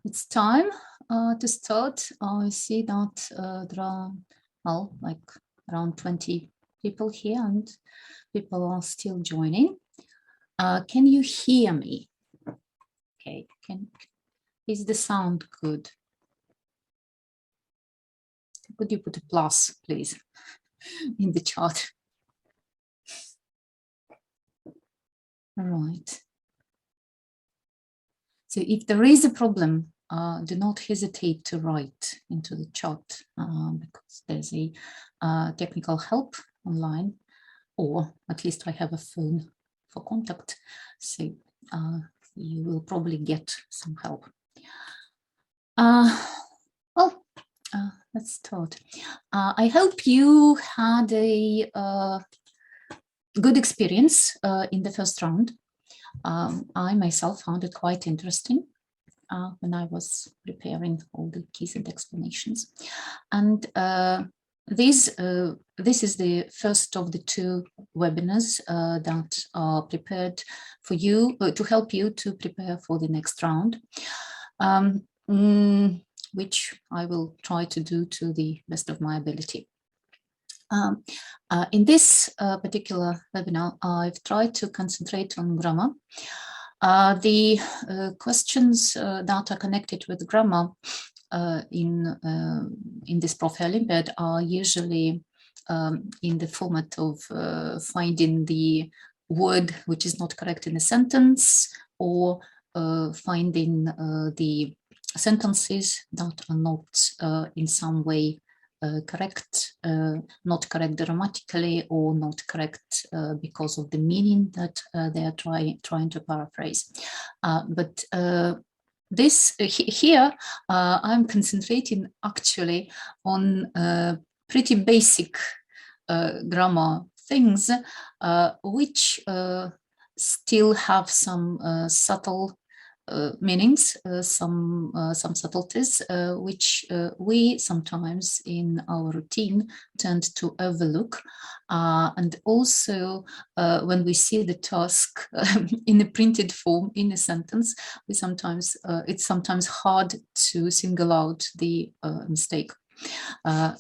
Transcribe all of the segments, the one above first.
It's time to start. I see that there are, well, like around 20 people here and people are still joining. Can you hear me? Okay, is the sound good? Could you put a plus, please, in the chat? All right. So if there is a problem, do not hesitate to write into the chat because there's a technical help online, or at least I have a phone for contact. So you will probably get some help. Let's start. I hope you had a good experience in the first round. I myself found it quite interesting when I was preparing all the keys and explanations. And this is the first of the two webinars that are prepared for you to help you to prepare for the next round, which I will try to do to the best of my ability. In this particular webinar, I've tried to concentrate on grammar. The questions that are connected with grammar in this Profi Olympiad are usually in the format of finding the word which is not correct in a sentence, or finding the sentences that are not in some way correct, not correct grammatically, or not correct because of the meaning that they are trying to paraphrase. But here I'm concentrating actually on pretty basic grammar things, which still have some subtle meanings, some subtleties, which we sometimes in our routine tend to overlook. And also when we see the task in a printed form in a sentence, we sometimes it's sometimes hard to single out the mistake.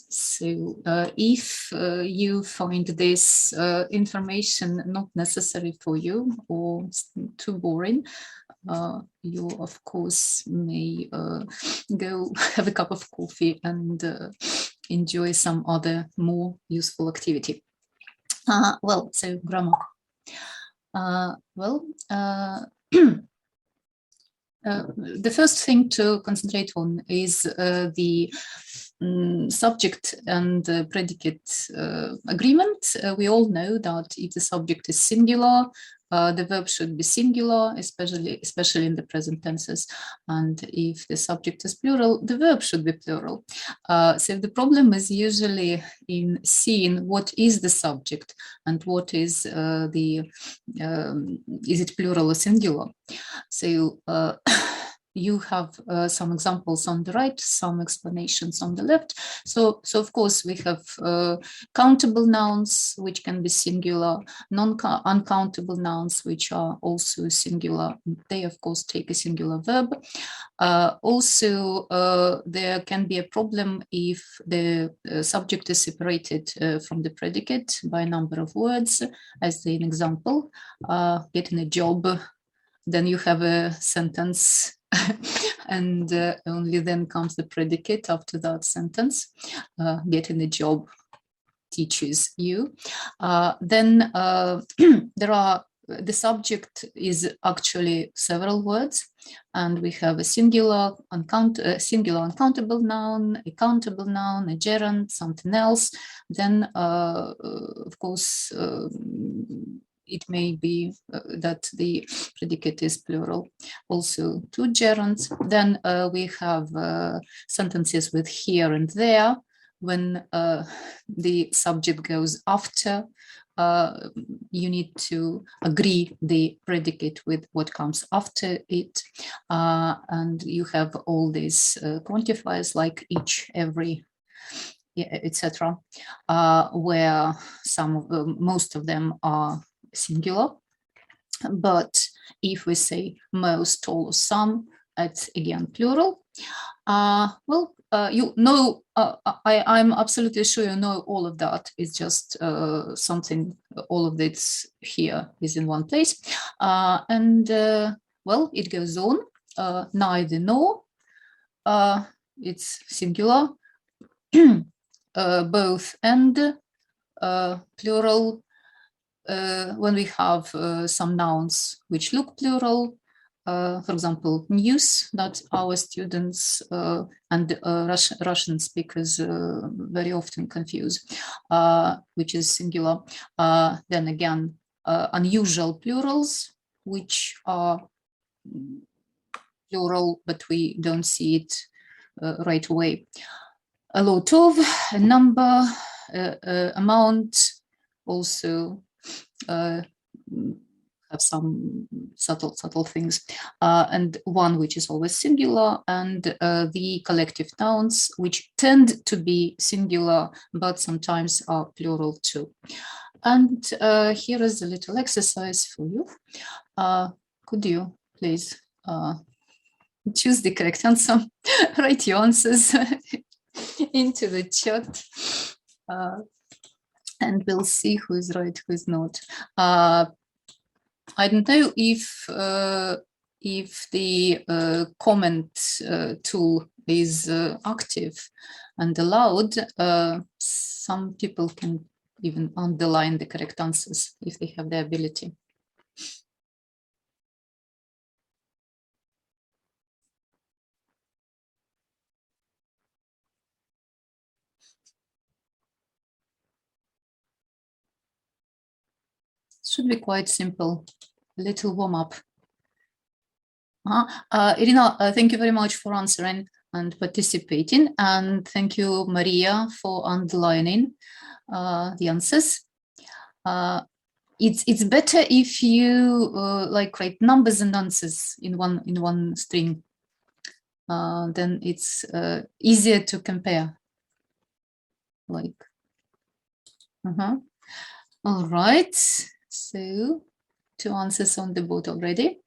So if you find this information not necessary for you or too boring, you of course may go have a cup of coffee and enjoy some other more useful activity. So grammar. The first thing to concentrate on is the subject and predicate agreement. We all know that if the subject is singular, the verb should be singular, especially in the present tenses. And if the subject is plural, the verb should be plural. So the problem is usually in seeing what is the subject and what is is it plural or singular. So you have some examples on the right, some explanations on the left. So of course we have countable nouns, which can be singular, uncountable nouns, which are also singular. They of course take a singular verb. Also, there can be a problem if the subject is separated from the predicate by a number of words, as an example, getting a job. Then you have a sentence and only then comes the predicate after that sentence. Getting a job teaches you. Then there are, the subject is actually several words, and we have a singular uncountable noun, a countable noun, a gerund, something else. Then of course it may be that the predicate is plural. Also two gerunds. Then we have sentences with here and there. When the subject goes after, you need to agree the predicate with what comes after it. And you have all these quantifiers like each, every, etc., where most of them are singular. But if we say most, all, or some, it's again plural. Well, you know, I'm absolutely sure you know all of that. It's just something, all of this here is in one place. And well, it goes on, neither nor, it's singular, both and, plural, when we have some nouns which look plural, for example, news, that our students and Russian speakers very often confuse, which is singular. Then again, unusual plurals, which are plural, but we don't see it right away. A lot of, a number, amount, also have some subtle things, and one which is always singular, and the collective nouns which tend to be singular but sometimes are plural too. And here is a little exercise for you. Could you please choose the correct answer, write your answers into the chat, and we'll see who is right, who is not. I don't know if the comment tool is active and allowed. Some people can even underline the correct answers if they have the ability. Should be quite simple. A little warm-up. Irina, thank you very much for answering and participating, and thank you, Maria, for underlining the answers. It's better if you like write numbers and answers in one string. Then it's easier to compare. Like, all right. So 2 answers on the board already.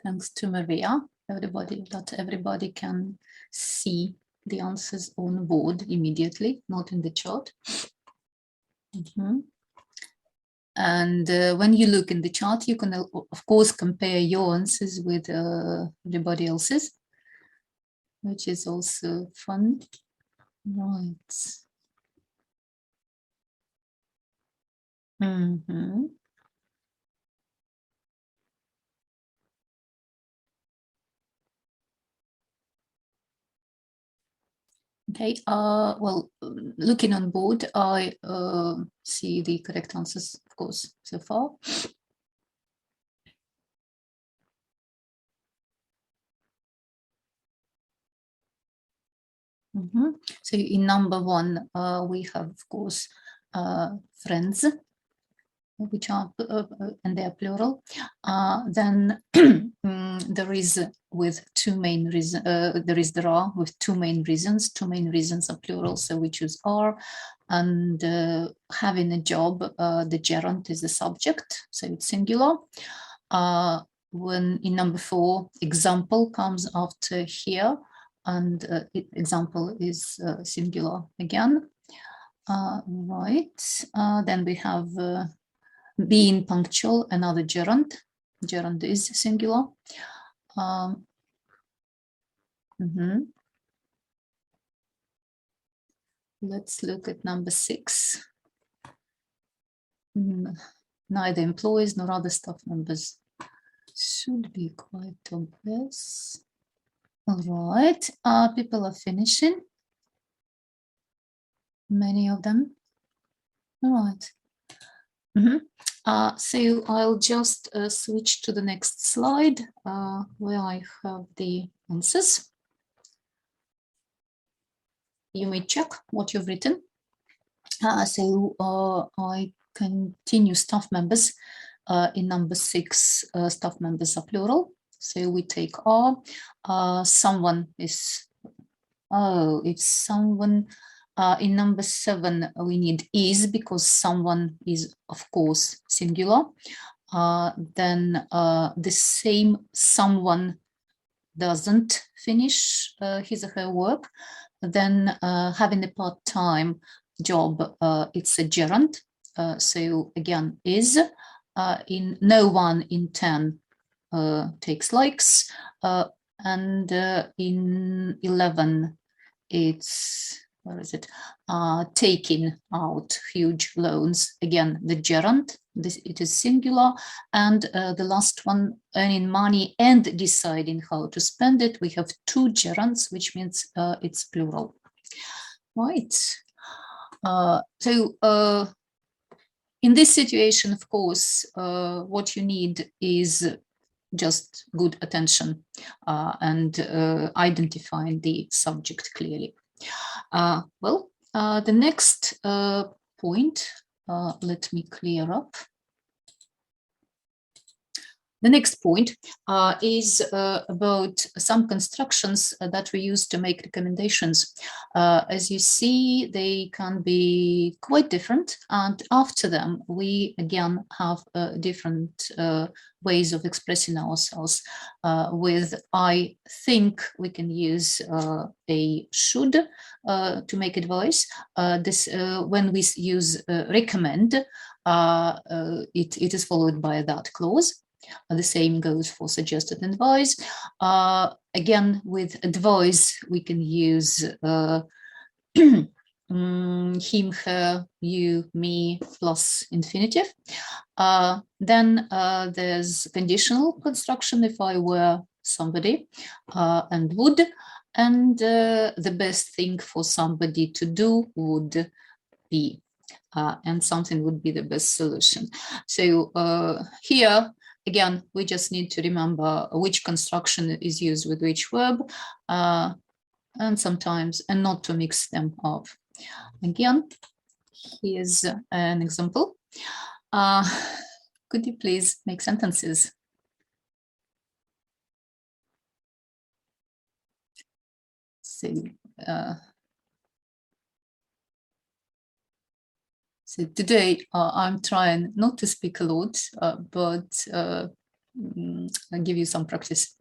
Thanks to Maria, everybody can see the answers on board immediately, not in the chat. And when you look in the chart, you can, of course, compare your answers with everybody else's, which is also fun. Right. Okay, well, looking on board, I see the correct answers, of course, so far. So in number 1, we have, of course, friends, which are, and they are plural. Then there is with 2 main reasons, there are with 2 main reasons. 2 main reasons are plural, so we choose are. And having a job, the gerund is the subject, so it's singular. When in number 4, example comes after here, and example is singular again. Right, then we have being punctual, another gerund. Gerund is singular. Let's look at number 6. Neither employees nor other staff members. Should be quite obvious. All right, people are finishing. Many of them. All right. So I'll just switch to the next slide where I have the answers. You may check what you've written. So I continue staff members. In number 6, staff members are plural. So we take are. Someone is Oh, if someone, in number 7, we need is, because someone is, of course, singular. Then the same someone doesn't finish his or her work. Then having a part-time job, it's a gerund. So again, is. In no one in 10 takes likes. And in 11, it's, where is it? Taking out huge loans. Again, the gerund, it is singular. And the last one, earning money and deciding how to spend it. We have 2 gerunds, which means it's plural. Right. So in this situation, of course, what you need is just good attention and identifying the subject clearly. Well, the next point, let me clear up. The next point is about some constructions that we use to make recommendations. As you see, they can be quite different, and after them, we again have different ways of expressing ourselves. With I think, we can use a should to make advice. When we use recommend, it is followed by that clause. The same goes for suggested advice. Again, with advice, we can use him, her, you, me, plus infinitive. Then there's conditional construction, if I were somebody, and would. And the best thing for somebody to do would be, and something would be the best solution. So here, again, we just need to remember which construction is used with which verb, and sometimes, and not to mix them up. Again, here's an example. Could you please make sentences? So, so today I'm trying not to speak a lot, but I'll give you some practice.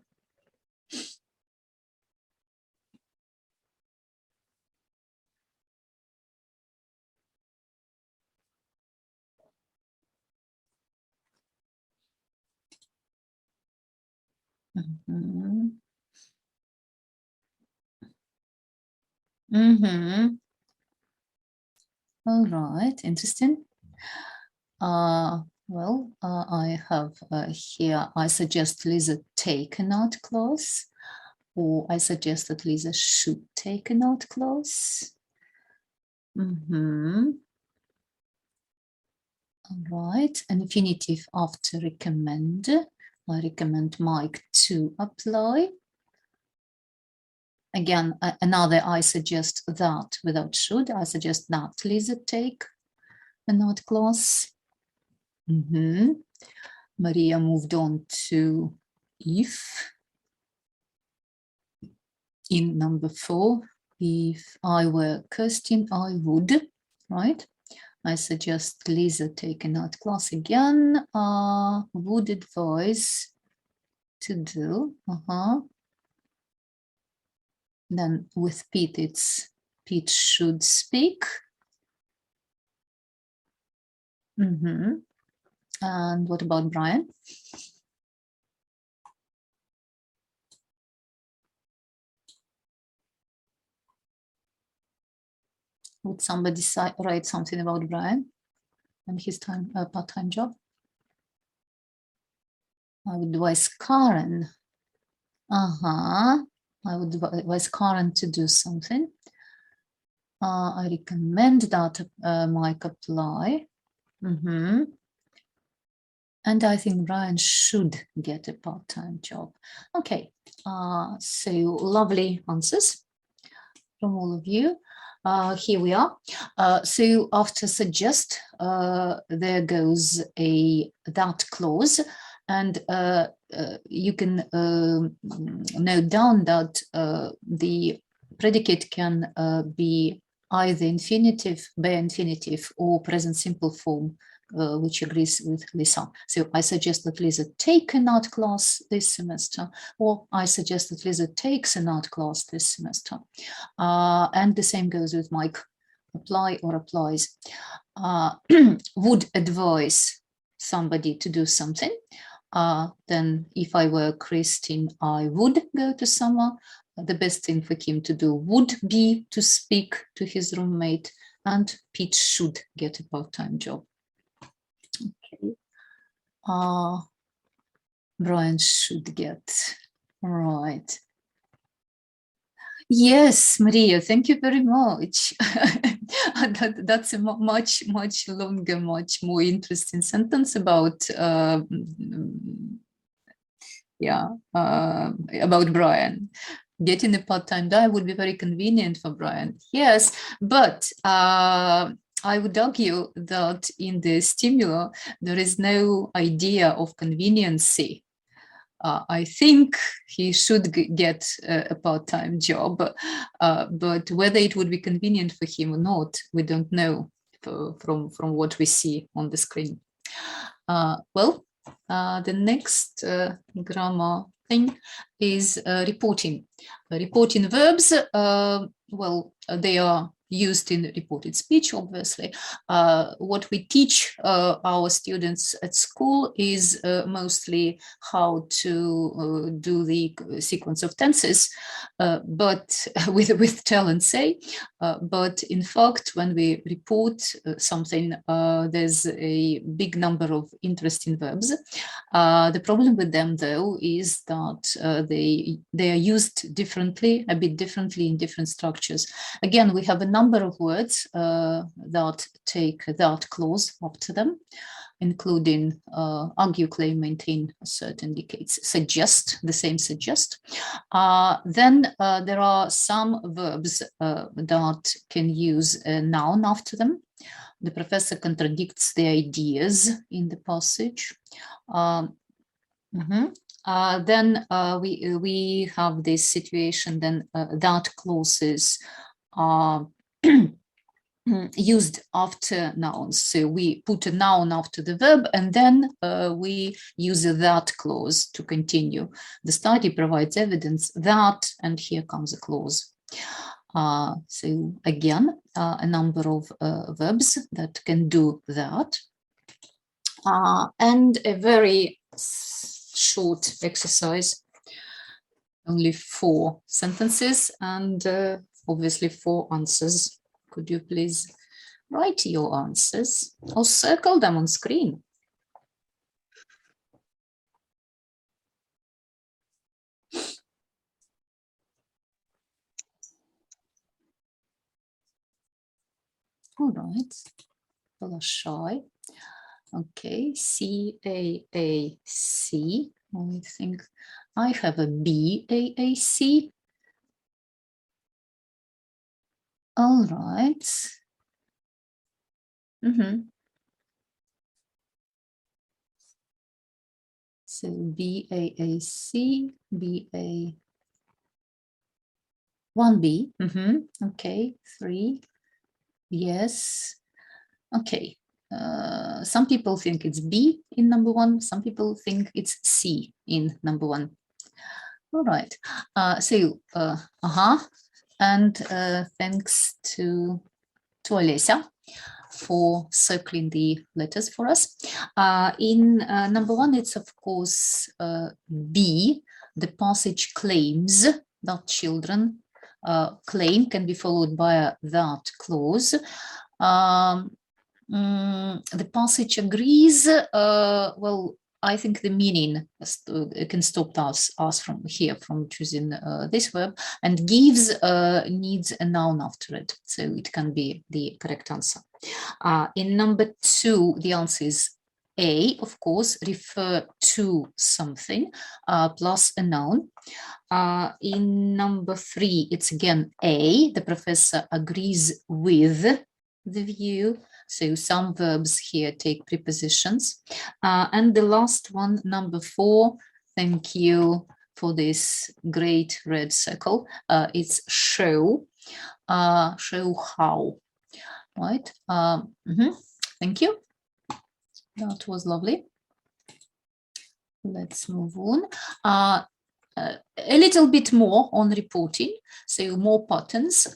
All right, interesting. Well, I have here, I suggest Lisa take an art class, or I suggest that Lisa should take an art class. All right, an infinitive after recommend. I recommend Mike to apply. Again, another I suggest that without should. I suggest that Lisa take an art class. Maria moved on to if. In number 4, if I were Kirsten, I would, right? I suggest Lisa take an art class again. Would advise to do. Then with Pete, it's Pete should speak. And what about Brian? Would somebody write something about Brian and his part-time job? I would advise Karen. I would advise Karen to do something. I recommend that Mike apply. And I think Brian should get a part-time job. Okay, so lovely answers from all of you. Here we are. So after suggest, there goes a that clause, and you can note down that the predicate can be either infinitive, bare infinitive, or present simple form, which agrees with Lisa. So I suggest that Lisa take an art class this semester, or I suggest that Lisa takes an art class this semester. And the same goes with Mike, apply or applies. Would advise somebody to do something. Then if I were Christine, I would go to summer. The best thing for him to do would be to speak to his roommate, and Pete should get a part-time job. Okay. Brian should get, right. Yes, Maria, thank you very much. That's a much longer, much more interesting sentence about about Brian. Getting a part-time job would be very convenient for Brian. Yes, but I would argue that in the stimuli, there is no idea of conveniency. I think he should get a part-time job, but whether it would be convenient for him or not, we don't know from what we see on the screen. The next grammar thing is reporting. Reporting verbs, they are used in reported speech, obviously. What we teach our students at school is mostly how to do the sequence of tenses, but with tell and say. But in fact, when we report something, there's a big number of interesting verbs. The problem with them, though, is that they are used differently, a bit differently in different structures. Again, we have a number of words that take that clause after them, including argue, claim, maintain, assert, indicate, suggest, the same suggest. Then there are some verbs that can use a noun after them. The professor contradicts the ideas in the passage. Then we have this situation, then that clauses are used after nouns. So we put a noun after the verb, and then we use that clause to continue. The study provides evidence that, and here comes a clause. So again, a number of verbs that can do that. And a very short exercise, only 4 sentences and obviously 4 answers. Could you please write your answers or circle them on screen? All right, people are shy. Okay, C-A-A-C. I think I have a B-A-A-C. All right. So B-A-A-C, B-A, 1B. Okay, 3. Yes. Okay. Some people think it's B in number 1. Some people think it's C in number 1. All right. And thanks to Olesya for circling the letters for us. In number 1, it's of course B. The passage claims that children. Claim can be followed by that clause. The passage agrees. Well, I think the meaning can stop us from here from choosing this verb, and gives needs a noun after it, so it can be the correct answer. In number 2, the answer is A, of course, refer to something plus a noun. In number 3, it's again A, the professor agrees with the view. So some verbs here take prepositions. And the last one, number 4, thank you for this great red circle. It's show, show how, right? Thank you. That was lovely. Let's move on. A little bit more on reporting, so more patterns.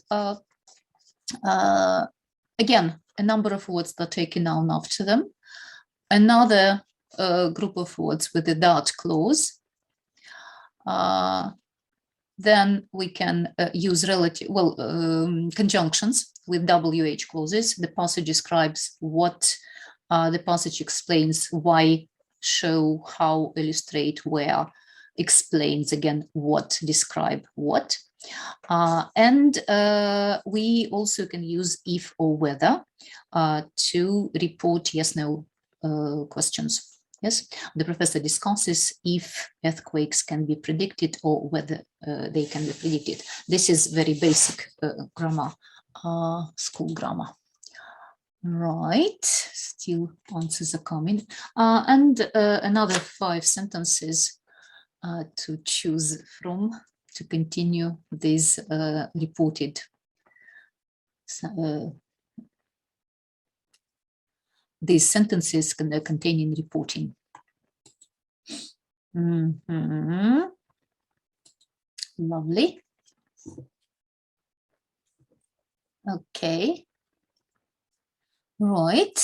Again, a number of words that take a noun after them. Another group of words with the that clause. Then we can use relative, conjunctions with WH clauses. The passage describes what, the passage explains why, show, how, illustrate, where, explains again what, describe what. And we also can use if or whether to report yes, no questions. Yes, the professor discusses if earthquakes can be predicted or whether they can be predicted. This is very basic grammar, school grammar. Right, still answers are coming. And another 5 sentences to choose from to continue these reported these sentences containing reporting. Lovely. Okay. Right.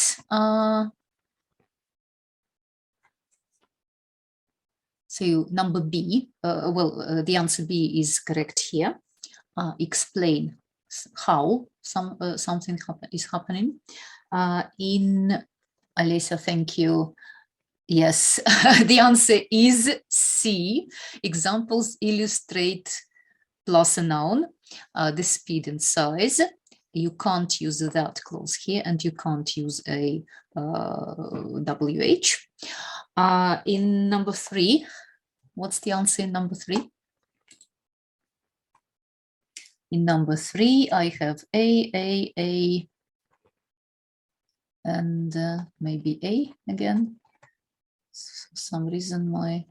So number B, the answer B is correct here. Explain how something is happening. In Alisa, thank you. Yes, the answer is C. Examples illustrate plus a noun, the speed and size. You can't use that clause here, and you can't use a WH. In number 3, what's the answer in number 3? In number 3, I have A, and maybe A again. For some reason, my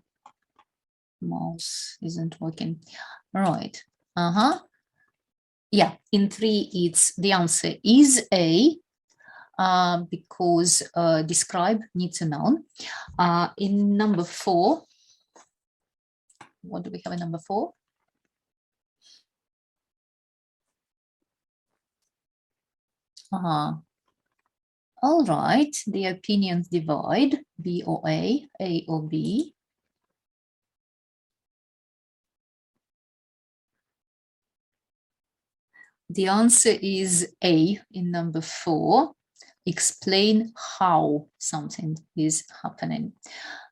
mouse isn't working. Right. Yeah, in 3, it's the answer is A, because describe needs a noun. In number 4, what do we have in number 4? All right, the opinions divide, B or A or B. The answer is A in number 4. Explain how something is happening.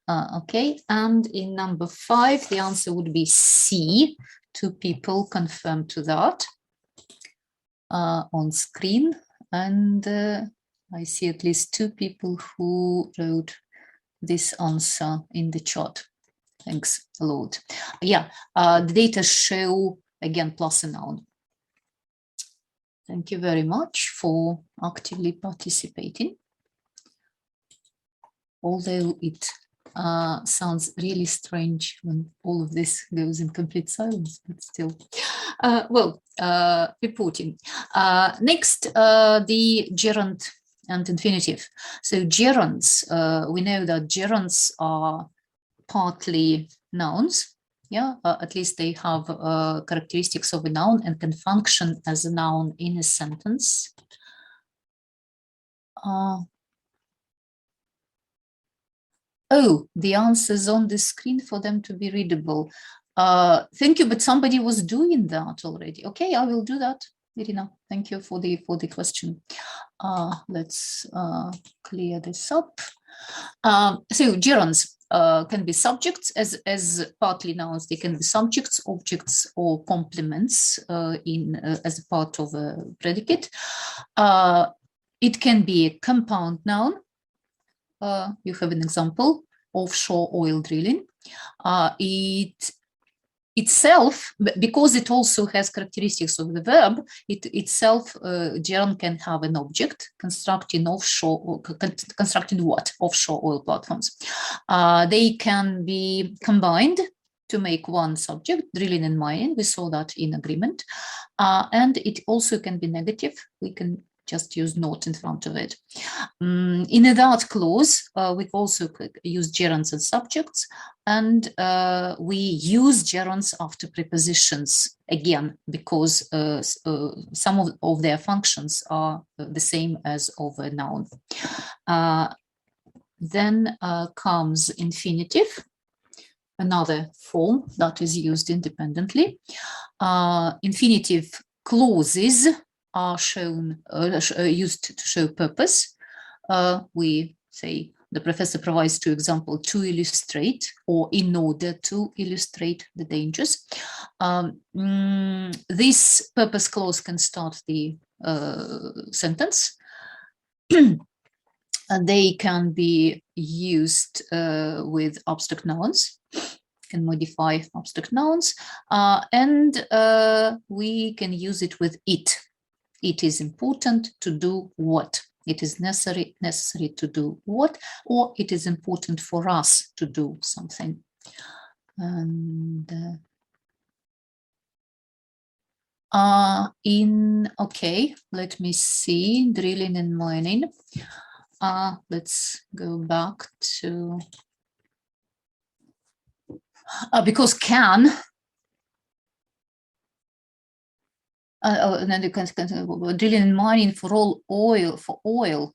Okay, and in number 5, the answer would be C. 2 people confirm to that on screen. And I see at least 2 people who wrote this answer in the chat. Thanks a lot. Yeah, the data show, again, plus a noun. Thank you very much for actively participating. Although it sounds really strange when all of this goes in complete silence, but still. Reporting. Next, the gerund and infinitive. So gerunds, we know that gerunds are partly nouns. Yeah, at least they have characteristics of a noun and can function as a noun in a sentence. Oh, the answer's on the screen for them to be readable. Thank you, but somebody was doing that already. Okay, I will do that, Irina. Thank you for the question. Let's clear this up. So gerunds can be subjects as partly nouns. They can be subjects, objects, or complements as a part of a predicate. It can be a compound noun. You have an example: offshore oil drilling. It itself, because it also has characteristics of the verb, itself, gerund can have an object, constructing offshore, constructing what? Offshore oil platforms. They can be combined to make one subject, drilling and mining. We saw that in agreement. And it also can be negative. We can just use not in front of it. In that clause, we also use gerunds and subjects, and we use gerunds after prepositions, again, because some of their functions are the same as of a noun. Then comes infinitive, another form that is used independently. Infinitive clauses are shown, used to show purpose. We say the professor provides 2 examples to illustrate or in order to illustrate the dangers. This purpose clause can start the sentence. They can be used with abstract nouns, can modify abstract nouns, and we can use it with it. It is important to do what? It is necessary to do what? Or it is important for us to do something. And okay, let me see, drilling and mining. Let's go back to, because can, and then you can drilling and mining for oil,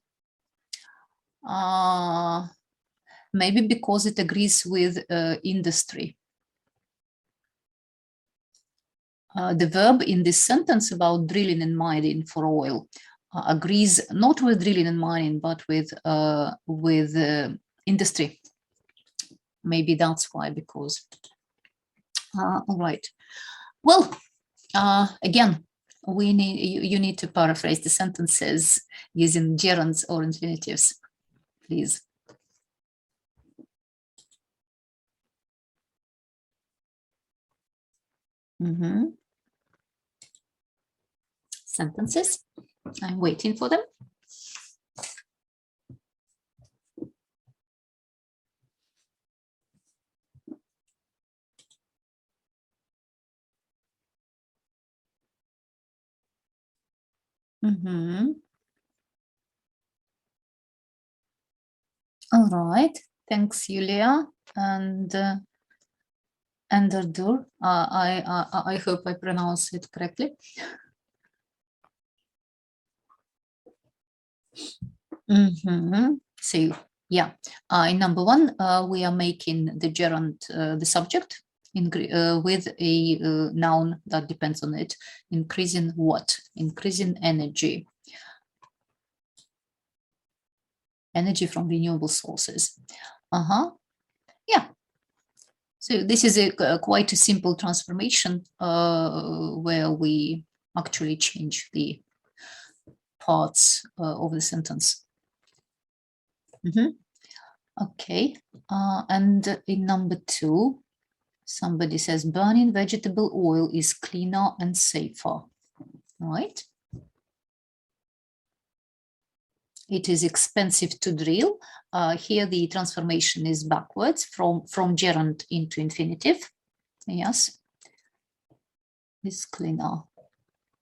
maybe because it agrees with industry. The verb in this sentence about drilling and mining for oil agrees not with drilling and mining, but with industry. Maybe that's why, because, all right. Well, again, you need to paraphrase the sentences using gerunds or infinitives, please. Sentences. I'm waiting for them. All right. Thanks, Julia and Erdur. I hope I pronounce it correctly. So yeah, in number 1, we are making the gerund the subject with a noun that depends on it. Increasing what? Increasing energy. Energy from renewable sources. Yeah. So this is quite a simple transformation where we actually change the parts of the sentence. Okay, and in number 2, somebody says burning vegetable oil is cleaner and safer, right? It is expensive to drill. Here the transformation is backwards from gerund into infinitive. Yes, it's cleaner.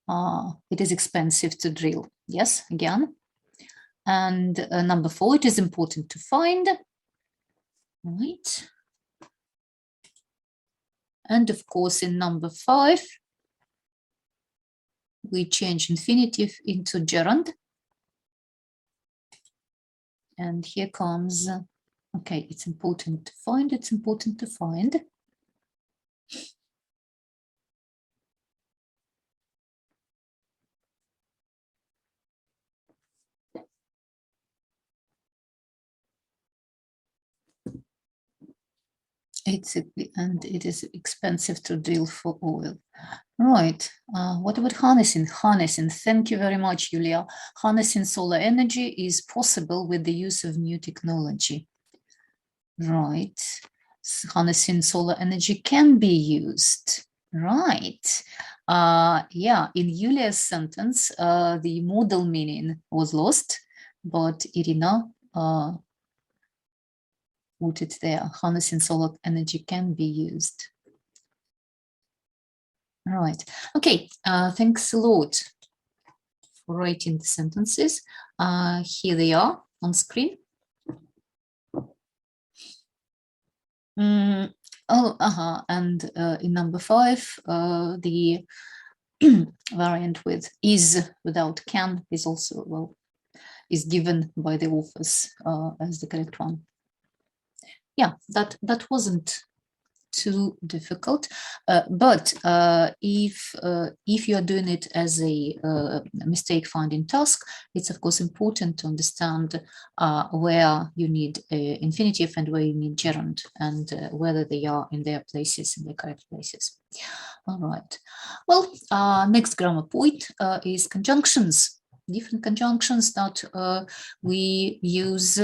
It is expensive to drill. Yes, again. And number 4, it is important to find. Right. And of course, in number 5, we change infinitive into gerund. And here comes, okay, it's important to find, it's important to find. And it is expensive to drill for oil. Right. What about harnessing? Harnessing. Thank you very much, Julia. Harnessing solar energy is possible with the use of new technology. Right. Harnessing solar energy can be used. Right. Yeah, in Julia's sentence, the modal meaning was lost, but Irina put it there. Harnessing solar energy can be used. Right. Okay. Thanks a lot for writing the sentences. Here they are on screen. And in number 5, the variant with is without can is also, well, is given by the authors as the correct one. Yeah, that wasn't too difficult, but if you are doing it as a mistake finding task, it's of course important to understand where you need infinitive and where you need gerund, and whether they are in their places, in the correct places. All right. Well, next grammar point is conjunctions. Different conjunctions that we use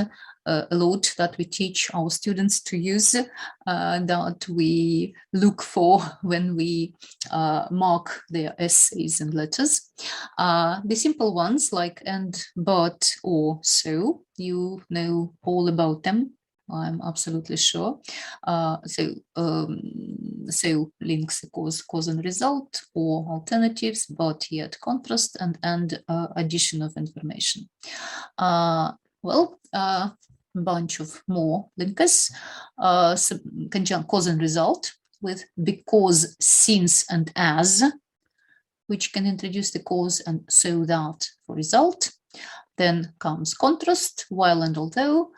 a lot, that we teach our students to use, that we look for when we mark their essays and letters. The simple ones like and, but, or, so, you know all about them, I'm absolutely sure. So links cause and result, or alternatives, but yet contrast, and addition of information. Well, bunch of more linkers, cause and result with because, since, and as, which can introduce the cause, and so that for result. Then comes contrast, while and although,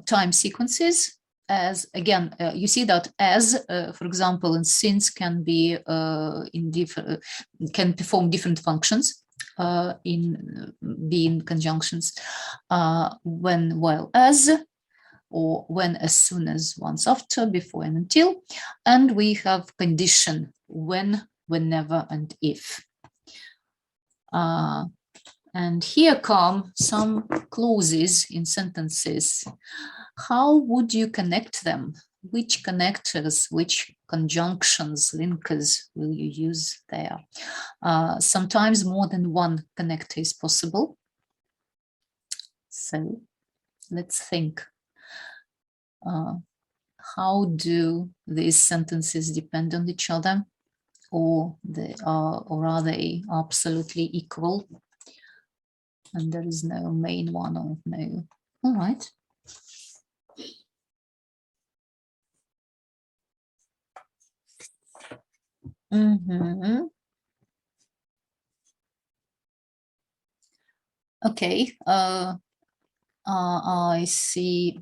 time sequences, as again, you see that as, for example, and since can be can perform different functions in being conjunctions, when, while, as, or when, as soon as, once, after, before, and until. And we have condition, when, whenever, and if. And here come some clauses in sentences. How would you connect them? Which connectors, which conjunctions, linkers will you use there? Sometimes more than one connector is possible. So let's think. How do these sentences depend on each other? Or are they absolutely equal? And there is no main one or no. All right. Okay. I see.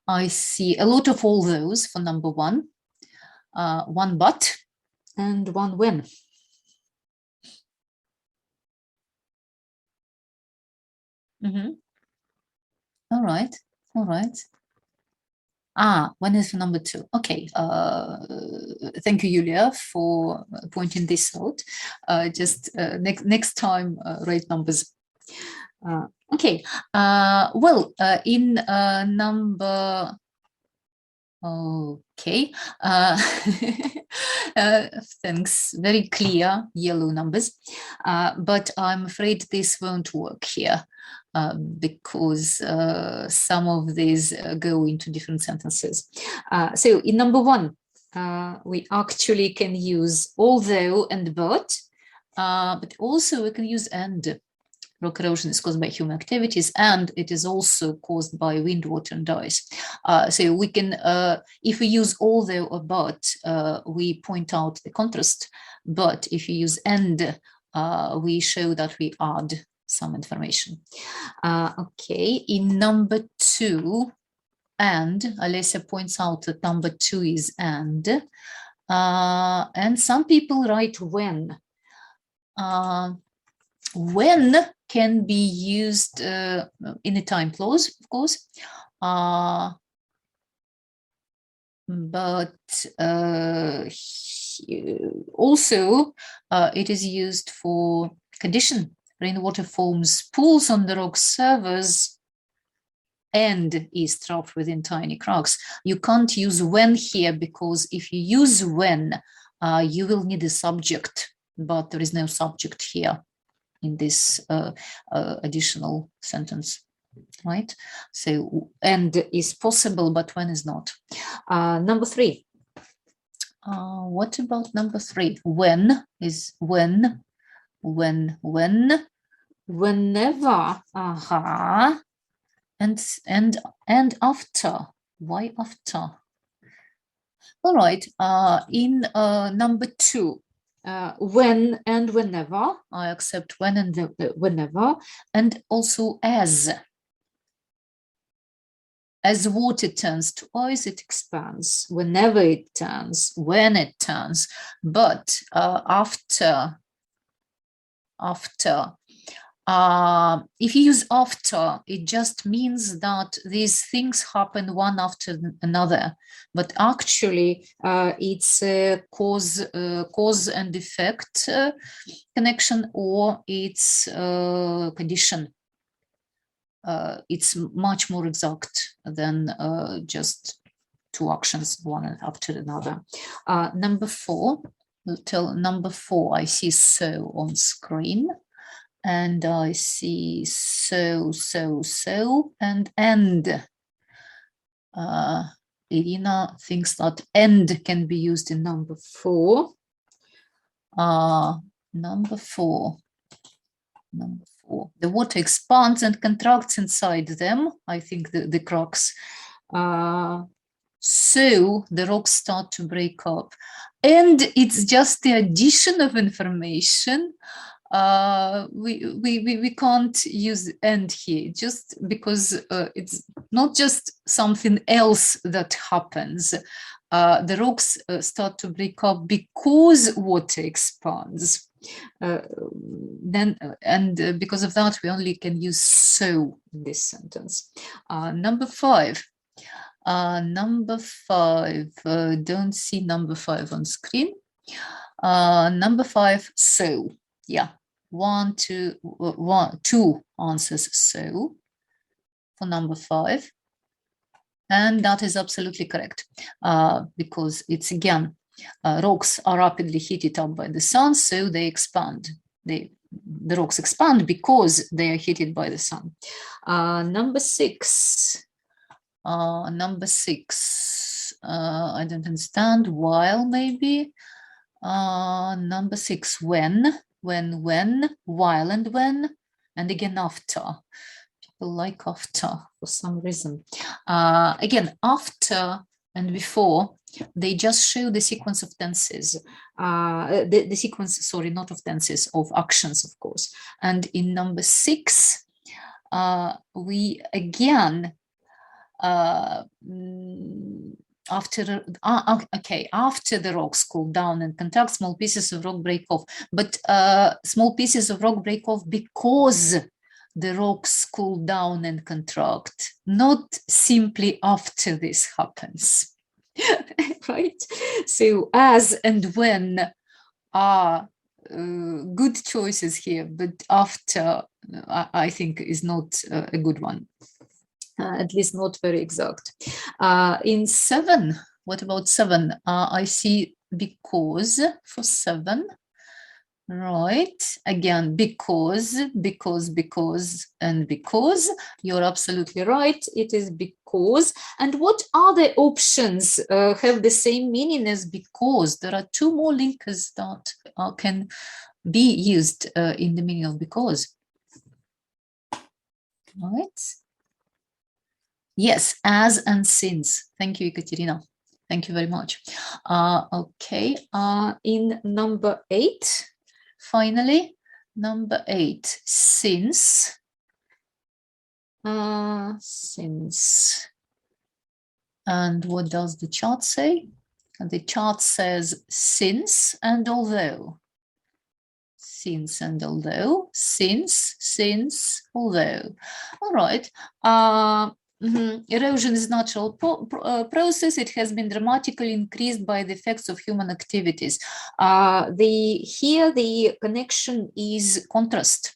I see a lot of all those for number 1. One but and one when. All right. All right. When is for number 2? Okay. Thank you, Julia, for pointing this out. Just next time, write numbers. Okay. Well, in number. Okay. Thanks. Very clear yellow numbers. But I'm afraid this won't work here. Because some of these go into different sentences. So in number 1, we actually can use although and but also we can use and. Rock erosion is caused by human activities, and it is also caused by wind, water, and ice. So we can, if we use although or but, we point out the contrast. But if you use and, we show that we add some information. Okay, in number 2, and Alessia points out that number 2 is and some people write when. When can be used in a time clause, of course, but also it is used for condition. Rainwater forms pools on the rock surface and is trapped within tiny cracks. You can't use when here, because if you use when, you will need a subject, but there is no subject here in this additional sentence, right? So and is possible, but when is not. Number 3, What about number 3? When is when, whenever, and after. Why after? All right, in number 2, when and whenever, I accept when and whenever, and also as. As water turns to ice, it expands. Whenever it turns, when it turns, but after. If you use after, it just means that these things happen one after another, but actually it's a cause and effect connection, or it's condition. It's much more exact than just 2 actions, one after another. Number 4, number 4, I see so on screen. And I see so, and end. Irina thinks that end can be used in number 4. Number 4. The water expands and contracts inside them. I think the crux. So the rocks start to break up. And it's just the addition of information. We can't use end here, just because it's not just something else that happens. The rocks start to break up because water expands. Because of that, we only can use so in this sentence. Number 5. Number 5. Don't see number 5 on screen. Number 5. So. Yeah, 2 answers so for number 5, and that is absolutely correct, because it's again, rocks are rapidly heated up by the sun, so they expand. The rocks expand because they are heated by the sun. Number 6. Number 6. I don't understand. While maybe. Number 6. When, while and when, and again after. People like after for some reason. Again, after and before, they just show the sequence of tenses. The sequence, sorry, not of tenses, of actions, of course. And in number 6, we again after the rocks cool down and contract, small pieces of rock break off. But small pieces of rock break off because the rocks cool down and contract, not simply after this happens. Right? So as and when are good choices here, but after I think is not a good one. At least not very exact. In 7, what about 7? I see because for 7, right? Again, because, and because. You're absolutely right. It is because. And what other options have the same meaning as because? There are 2 more linkers that can be used in the meaning of because. Right? Yes, as and since. Thank you, Ekaterina. Thank you very much. Okay, in number 8, finally, number 8, since. Since. And what does the chart say? The chart says since and although. Since and although, since, although. All right. Erosion is a natural process. It has been dramatically increased by the effects of human activities. Here the connection is contrast.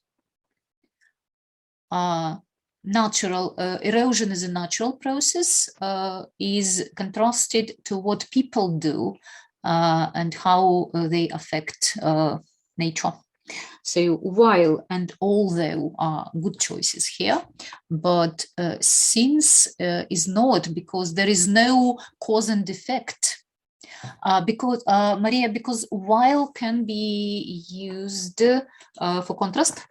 Natural erosion is a natural process, is contrasted to what people do and how they affect nature. So while and although are good choices here, but since is not, because there is no cause and effect. Because Maria, because while can be used for contrast.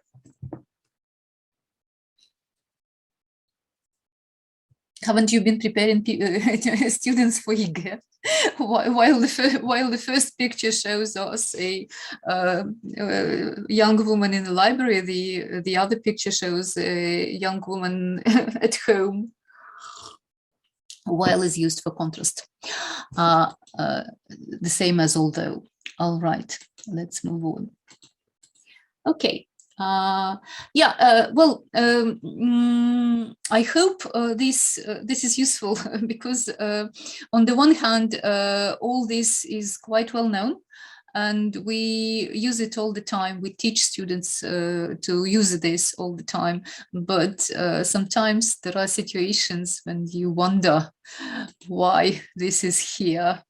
Haven't you been preparing students for EG? while the first picture shows us a young woman in the library, the other picture shows a young woman at home. While is used for contrast, the same as although. All right, let's move on. Okay. Well, I hope this is useful because on the one hand, all this is quite well known, and we use it all the time. We teach students to use this all the time, but sometimes there are situations when you wonder why this is here.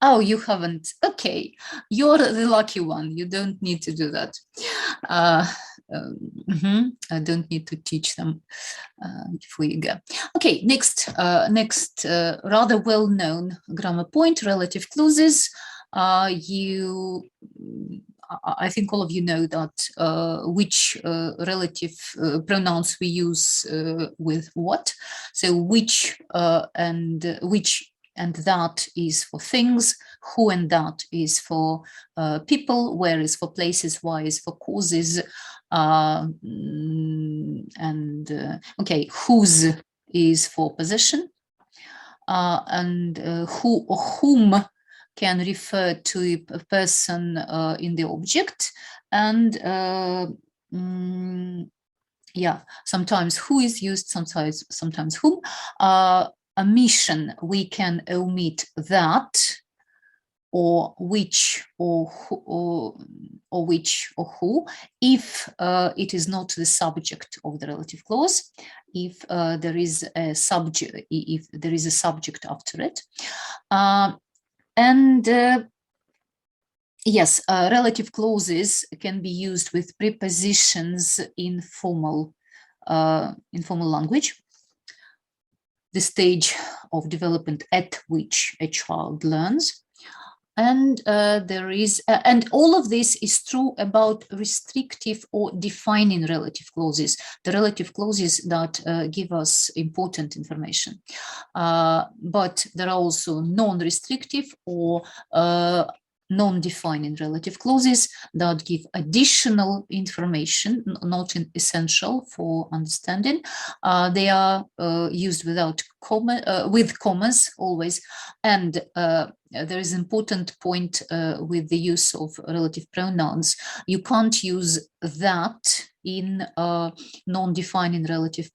Oh, you haven't. Okay, you're the lucky one. You don't need to do that. I don't need to teach them before you go. Okay, next rather well-known grammar point, relative clauses. I think all of you know that which relative pronouns we use with what. So which and which and that is for things, who and that is for people, where is for places, why is for causes, okay, whose is for possession, and who or whom can refer to a person in the object, and sometimes who is used, sometimes whom. Omission, we can omit that, or which, or who, or which, or who, if it is not the subject of the relative clause, if there is a subject, if there is a subject after it, yes, relative clauses can be used with prepositions in formal language. The stage of development at which a child learns, and there is, and all of this is true about restrictive or defining relative clauses, the relative clauses that give us important information. But there are also non-restrictive or non-defining relative clauses that give additional information, not essential for understanding. They are used without with commas always, and there is an important point with the use of relative pronouns. You can't use that in non-defining relative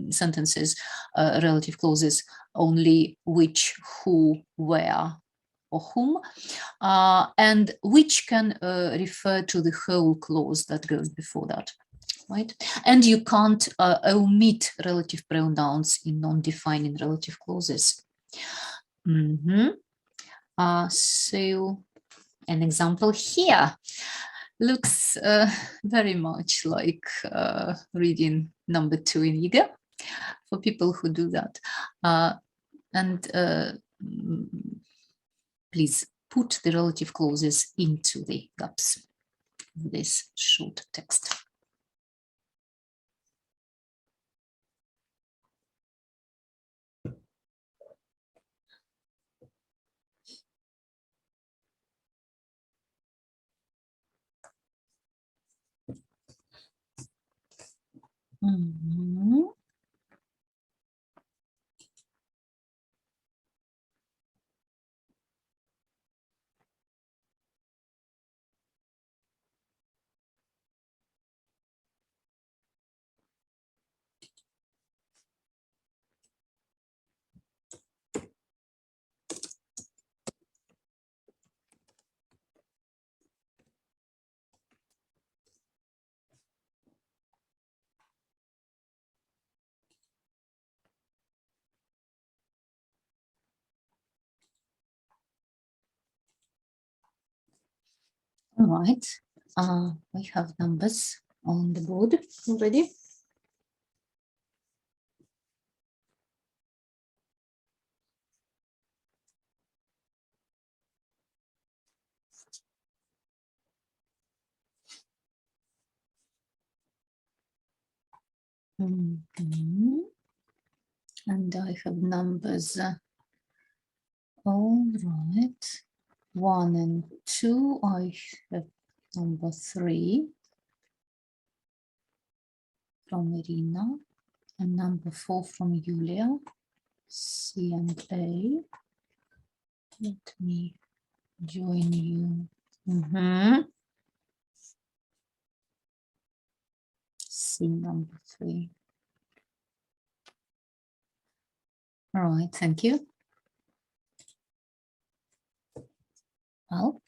sentences, relative clauses, only which, who, where, or whom, and which can refer to the whole clause that goes before that, right? And you can't omit relative pronouns in non-defining relative clauses. So an example here looks very much like reading number 2 in EGA for people who do that. Please put the relative clauses into the gaps of this short text. All right, we have numbers on the board already. And I have numbers. All right. 1 and 2. I have number 3 from Irina, and number 4 from Julia. C and A. Let me join you. C number 3. All right, thank you. Well,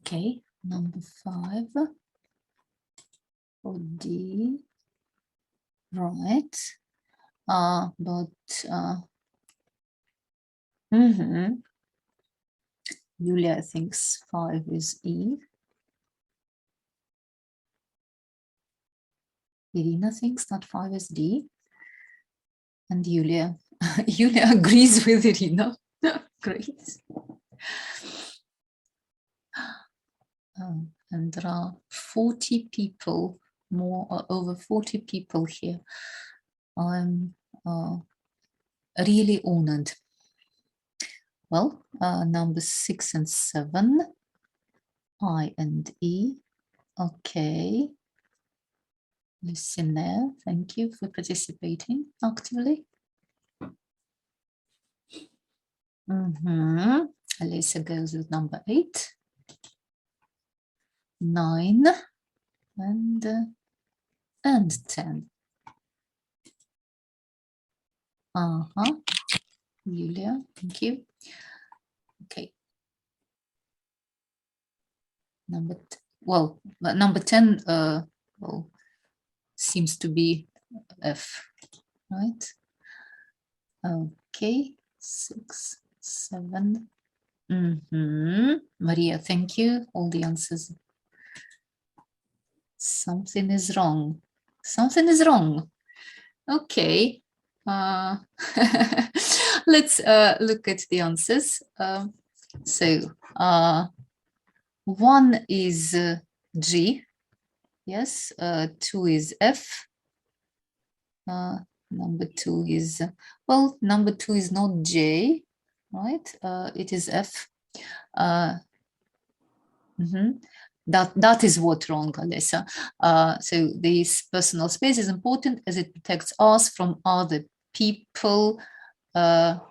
okay, number 5 for D. Right. Julia thinks 5 is E. Irina thinks that 5 is D. And Julia agrees with Irina. Great. And there are 40 people, over 40 people here. I'm really honored. Well, number 6 and 7, I and E. Okay. Listen there. Thank you for participating actively. Alisa goes with number 8, 9, and 10. Julia, thank you. Okay. Number 10 well, seems to be F, right? Okay, 6, 7. Maria, thank you. All the answers. Something is wrong. Something is wrong. Okay. Let's look at the answers. So 1 is G. Yes. 2 is F. Number 2 is, well, number 2 is not J, right? It is F. That is what wrong, Alessa. So this personal space is important as it protects us from other people,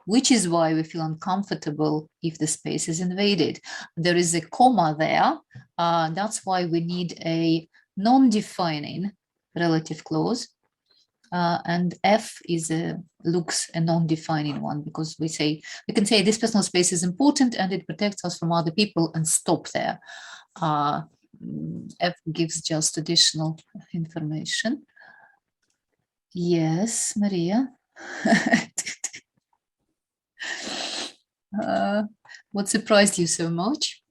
which is why we feel uncomfortable if the space is invaded. There is a comma there. That's why we need a non-defining relative clause. And F is looks a non-defining one, because we can say this personal space is important and it protects us from other people, and stop there. F gives just additional information. Yes, Maria. What surprised you so much?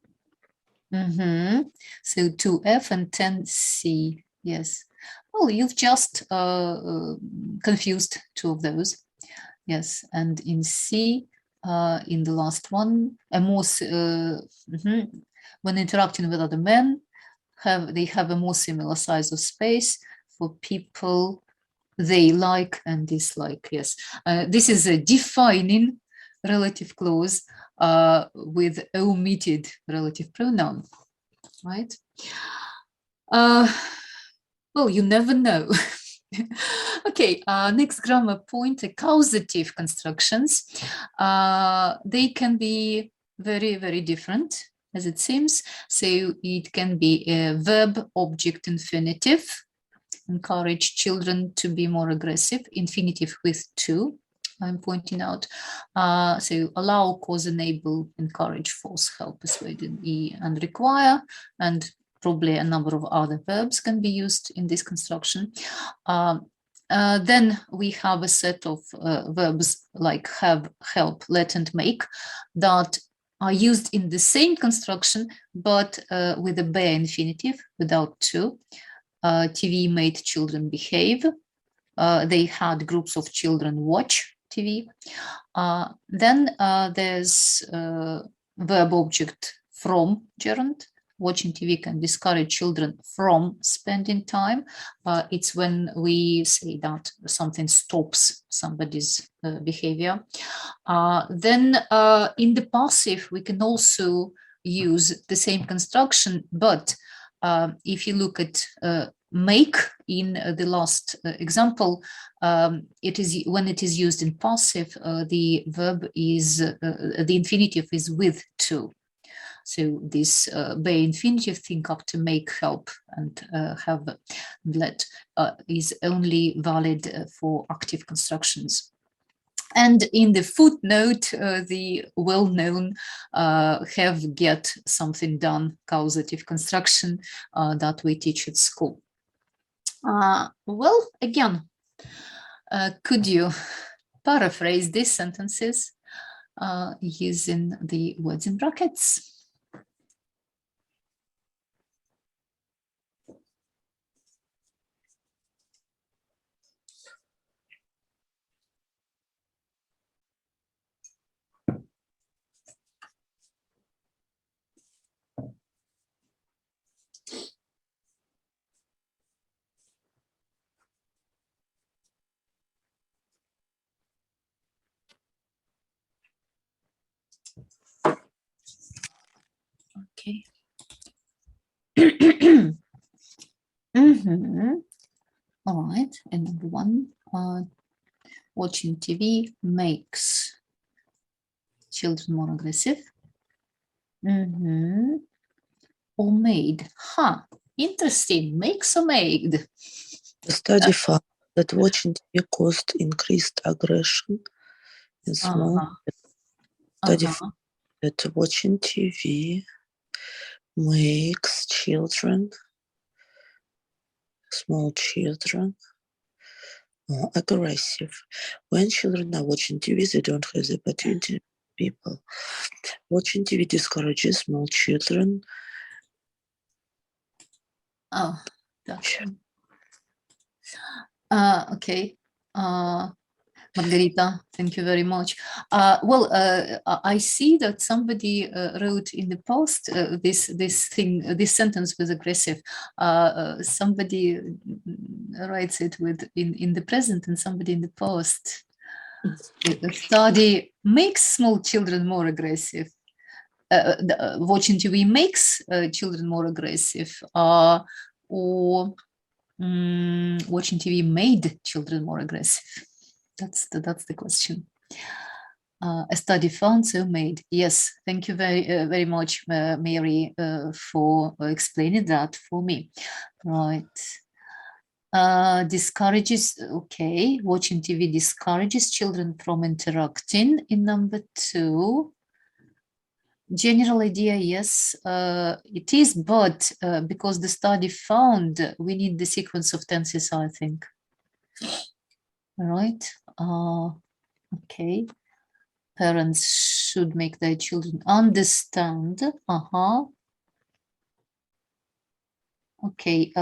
So 2F and 10C. Yes. Well, you've just confused 2 of those. Yes, and in C, in the last one, when interacting with other men, they have a more similar size of space for people they like and dislike. Yes, this is a defining relative clause with omitted relative pronoun, right? Well, you never know. Okay, next grammar point, causative constructions. They can be very, very different, as it seems. So it can be a verb, object, infinitive. Encourage children to be more aggressive. Infinitive with to, I'm pointing out. So allow, cause, enable, encourage, force, help, persuade, and require, and probably a number of other verbs can be used in this construction. Then we have a set of verbs like have, help, let, and make that are used in the same construction, but with a bare infinitive without to. TV made children behave. they had groups of children watch TV. Then there's verb object from gerund. Watching TV can discourage children from spending time. It's when we say that something stops somebody's behavior. Then in the passive, we can also use the same construction, but if you look at make in the last example, it is when it is used in passive, the verb is, the infinitive is with to. So this bare infinitive thing after make, help, and have, let is only valid for active constructions. And in the footnote, the well-known have, get, something done causative construction that we teach at school. Well, again, could you paraphrase these sentences using the words in brackets? Okay. All right, and number one, watching TV makes children more aggressive. Or made. Interesting. Makes or made? The study found that watching TV caused increased aggression in small. Study found that watching TV makes children, small children, more aggressive. When children are watching TV, they don't have the opportunity. People watching TV discourages small children. Oh, that's okay. Margarita, thank you very much. Well, I see that somebody wrote in the post this sentence was aggressive. Somebody writes it with in the present, and somebody in the post. The study makes small children more aggressive. Watching TV makes children more aggressive, or watching TV made children more aggressive. That's the question. A study found, so made. Yes, thank you very much, Mary, for explaining that for me. Right. Discourages, okay, watching TV discourages children from interacting in number 2. General idea, yes, it is, but because the study found, we need the sequence of tenses, I think. All right. Okay. Parents should make their children understand. Okay,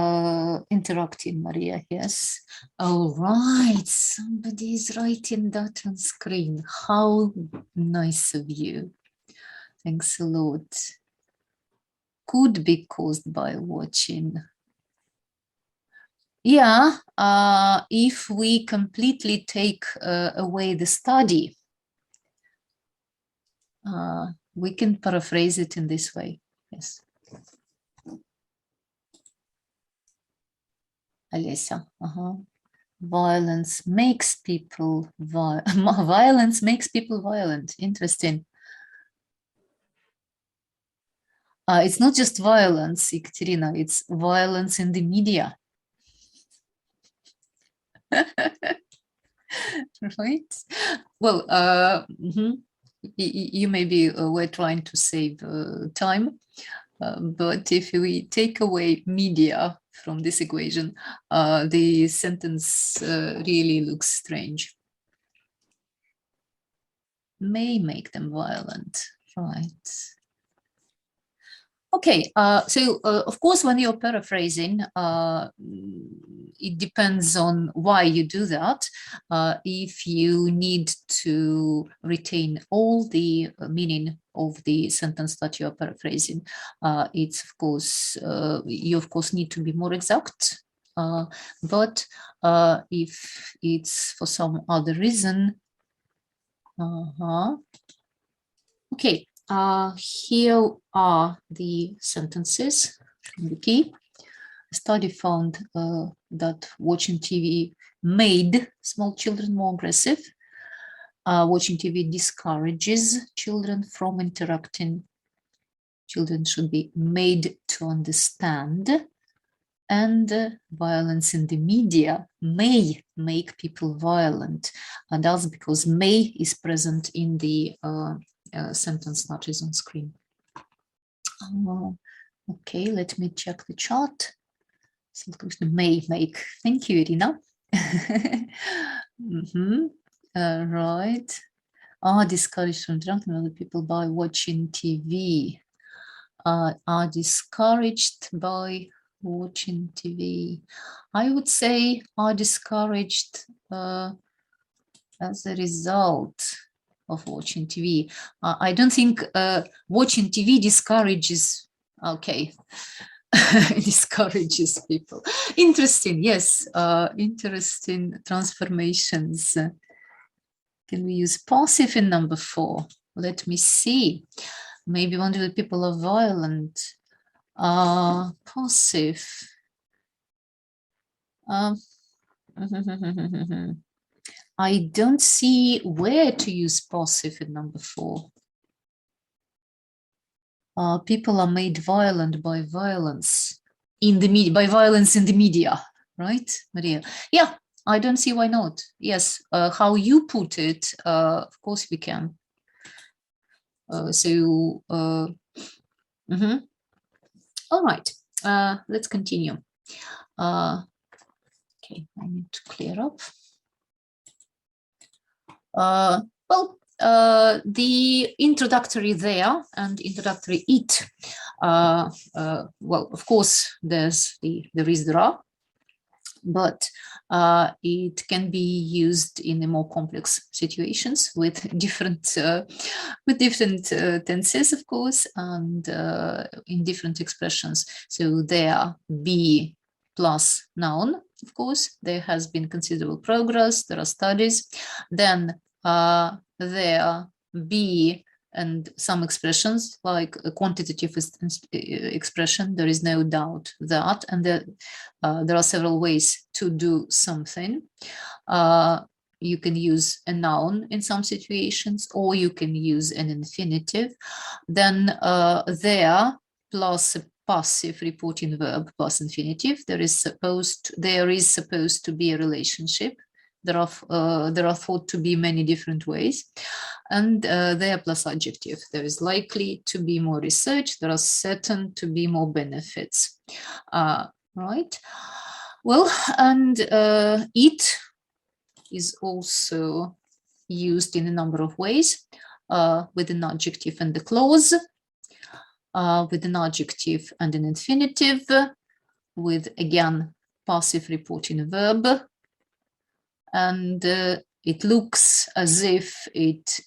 interacting, Maria, yes. All right, somebody is writing that on screen. How nice of you. Thanks a lot. Could be caused by watching. Yeah, if we completely take away the study, we can paraphrase it in this way. Yes. Alessia. Violence makes people violence makes people violent. Interesting. It's not just violence, Ekaterina, it's violence in the media. Right? Well, you maybe were trying to save time, but if we take away media from this equation, the sentence really looks strange. May make them violent, right? Okay, so of course, when you're paraphrasing, it depends on why you do that. If you need to retain all the meaning of the sentence that you are paraphrasing, it's of course, you of course need to be more exact. But if it's for some other reason, okay, here are the sentences from the key. A study found that watching TV made small children more aggressive. Watching TV discourages children from interacting. Children should be made to understand. And violence in the media may make people violent. And that's because may is present in the sentence that is on screen. Okay, let me check the chart. So may make. Thank you, Irina. Right. Discouraged from interacting with other people by watching TV. Are discouraged by watching TV. I would say are discouraged as a result of watching TV. I don't think watching TV discourages, okay, discourages people. Interesting, yes, interesting transformations. Can we use passive in number 4? Let me see. Maybe one of the people are violent. Passive. I don't see where to use passive in number 4. People are made violent by violence in the media, by violence in the media, right, Maria? Yeah, I don't see why not. Yes, how you put it, of course we can. All right, let's continue. Okay, I need to clear up. The introductory there and introductory it. Well, of course, there is there are, but it can be used in a more complex situations with different tenses, of course, and in different expressions. So there be plus noun, of course, there has been considerable progress, there are studies. Then there be and some expressions like a quantitative expression, there is no doubt that, and there are several ways to do something. You can use a noun in some situations, or you can use an infinitive. Then there plus a passive reporting verb plus infinitive, there is supposed to be a relationship. There are thought to be many different ways, and there plus adjective. There is likely to be more research. There are certain to be more benefits. Right. Well, and it is also used in a number of ways with an adjective and a clause, with an adjective and an infinitive, with again passive reporting verb. And it looks as if it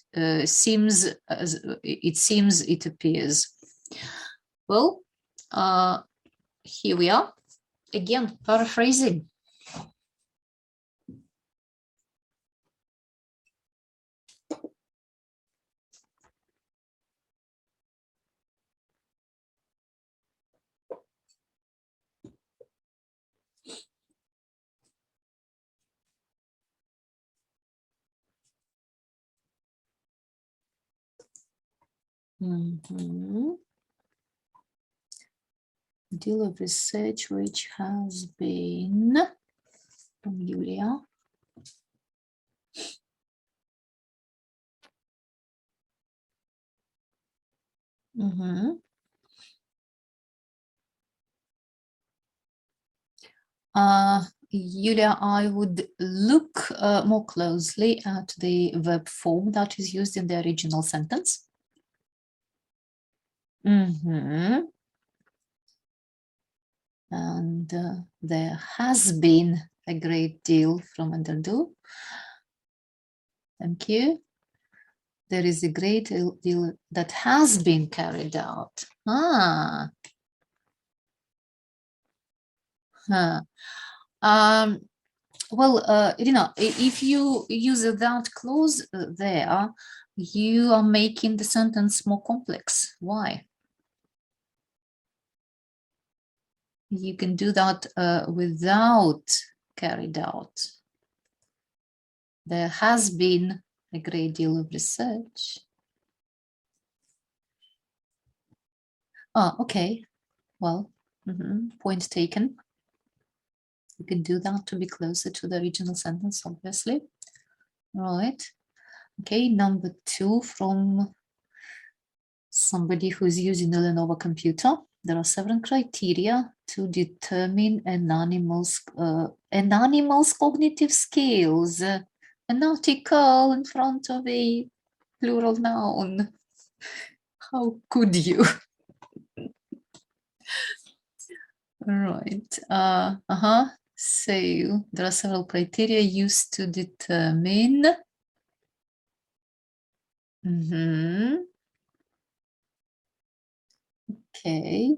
seems, it appears. Well, here we are, again, paraphrasing. Deal of research which has been from Julia. Julia, I would look more closely at the verb form that is used in the original sentence. And there has been a great deal from underdo. Thank you. There is a great deal that has been carried out. Ah. Huh. Well, Irina, if you use that clause there, you are making the sentence more complex. Why? You can do that without carried out. There has been a great deal of research. Ah, okay. Well, point taken. You can do that to be closer to the original sentence, obviously. Right. Okay, number 2 from somebody who's using a Lenovo computer. There are several criteria to determine an animal's cognitive skills. An article in front of a plural noun. How could you? Right. So there are several criteria used to determine. Okay.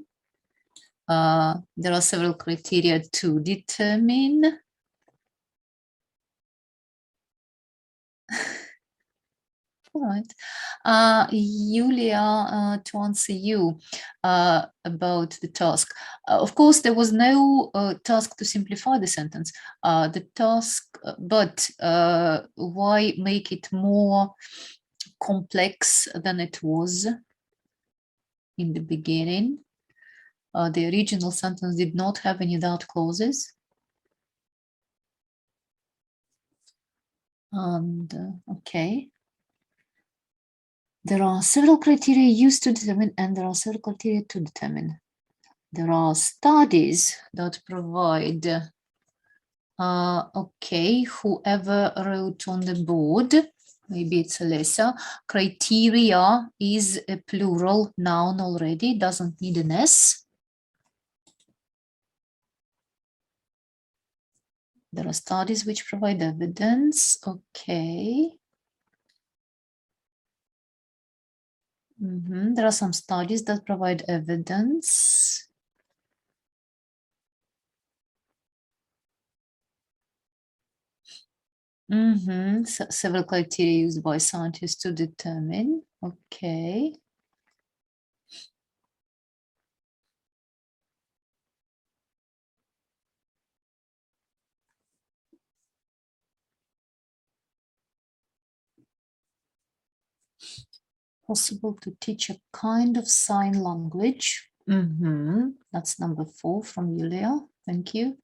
There are several criteria to determine. All right. Julia, to answer you about the task. Of course, there was no task to simplify the sentence. The task, but why make it more complex than it was in the beginning? The original sentence did not have any doubt clauses. And okay. There are several criteria used to determine, and there are several criteria to determine. There are studies that provide, okay, whoever wrote on the board, maybe it's Alessa, criteria is a plural noun already, doesn't need an S. There are studies which provide evidence, okay. There are some studies that provide evidence. Several criteria used by scientists to determine. Okay. Possible to teach a kind of sign language. That's number 4 from Julia. Thank you.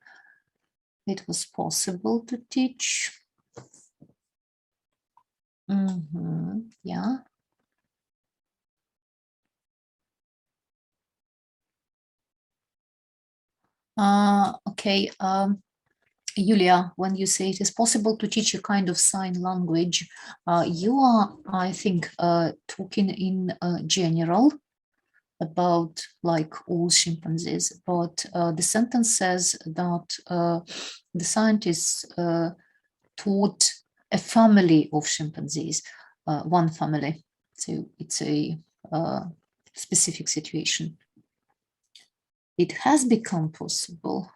It was possible to teach. Yeah. Okay. Julia, when you say it is possible to teach a kind of sign language, you are, I think, talking in general about like all chimpanzees, but the sentence says that the scientists taught a family of chimpanzees, one family. So it's a specific situation. It has become possible.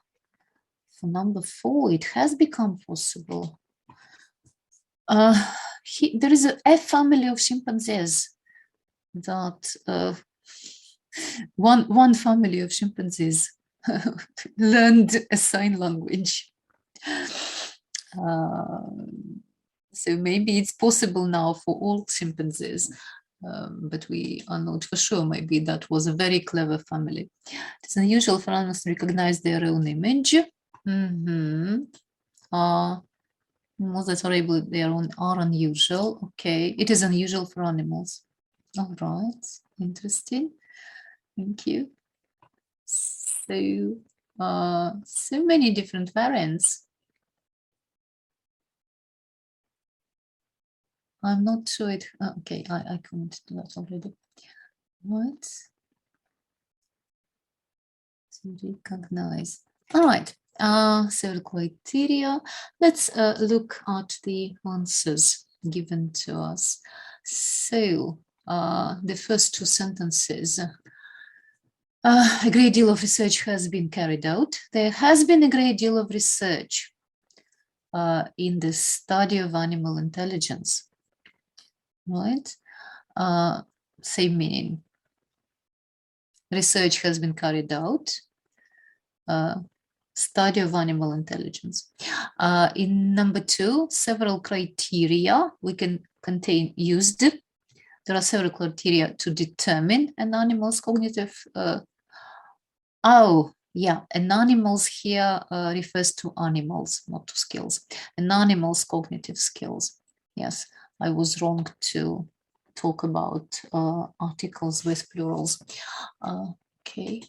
For number 4, it has become possible. There is a family of chimpanzees that one family of chimpanzees learned a sign language. So maybe it's possible now for all chimpanzees, but we are not for sure. Maybe that was a very clever family. It's unusual for animals to recognize their own image. Animals that are able their own are unusual. Okay, it is unusual for animals. All right, interesting. Thank you. So, so many different variants. I'm not sure it. Okay, I commented that already. Right. recognize. All right. Several criteria. Let's look at the answers given to us. So the first two sentences. A great deal of research has been carried out. There has been a great deal of research in the study of animal intelligence, right? Same meaning. Research has been carried out. Study of animal intelligence. In number two, several criteria we can contain used. There are several criteria to determine an animal's cognitive. An animals here refers to animals, not to skills. An animal's cognitive skills. Yes, I was wrong to talk about articles with plurals. Okay.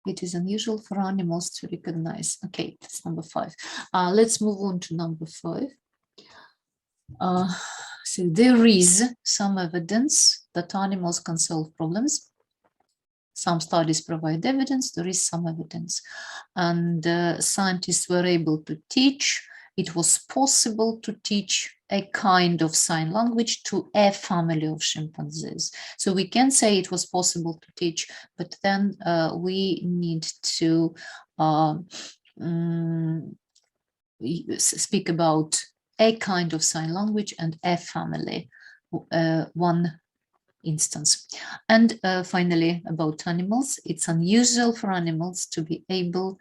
It is unusual for animals to recognize. Okay, that's number 5. Let's move on to number 5. So there is some evidence that animals can solve problems. Some studies provide evidence, there is some evidence. And scientists were able to teach. It was possible to teach a kind of sign language to a family of chimpanzees. So we can say it was possible to teach, but then we need to speak about a kind of sign language and a family, one instance. And finally, about animals, it's unusual for animals to be able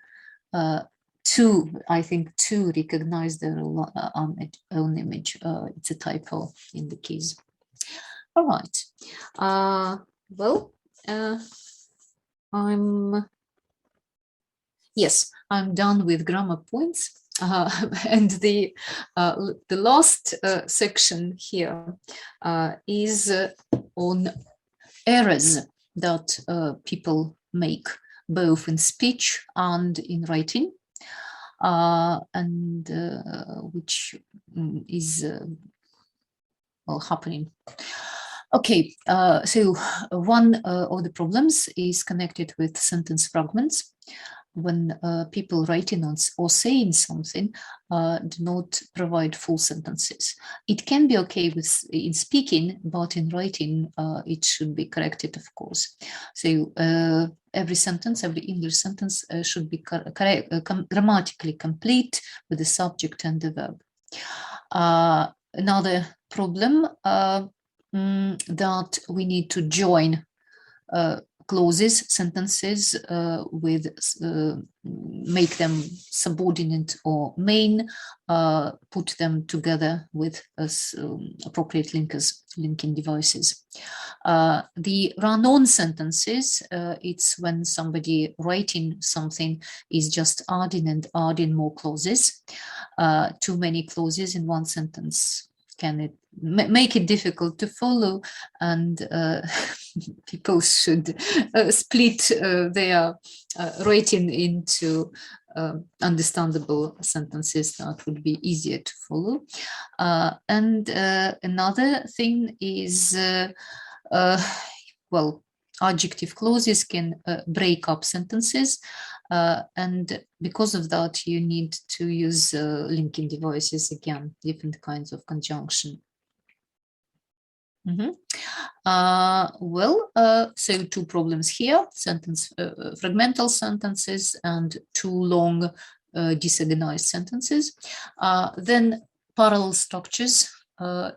to recognize their own image. It's a typo in the case. All right. I'm done with grammar points. And the last section here is on errors that people make, both in speech and in writing, and which is happening. Okay, so one of the problems is connected with sentence fragments. When people writing or saying something do not provide full sentences. It can be okay in speaking, but in writing it should be corrected, of course. So every sentence, every English sentence should be grammatically complete with the subject and the verb. Another problem that we need to join clauses, sentences with make them subordinate or main, put them together with appropriate linking devices. The run-on sentences, it's when somebody writing something is just adding more clauses. Too many clauses in one sentence can make it difficult to follow, and people should split their writing into understandable sentences that would be easier to follow. And another thing is, adjective clauses can break up sentences, and because of that you need to use linking devices again, different kinds of conjunction. So two problems here: fragmental sentences and too long disorganized sentences. Then parallel structures.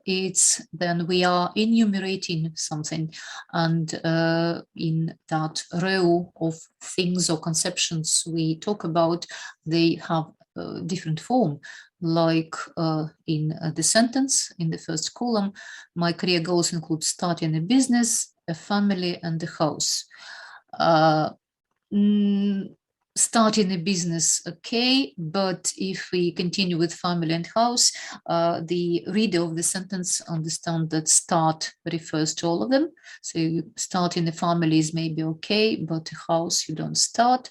It's then we are enumerating something, and in that row of things or conceptions we talk about, they have a different form. Like in the sentence, in the first column, my career goals include starting a business, a family, and a house. Starting a business, okay, but if we continue with family and house, the reader of the sentence understands that start refers to all of them. So starting a family is maybe okay, but a house you don't start,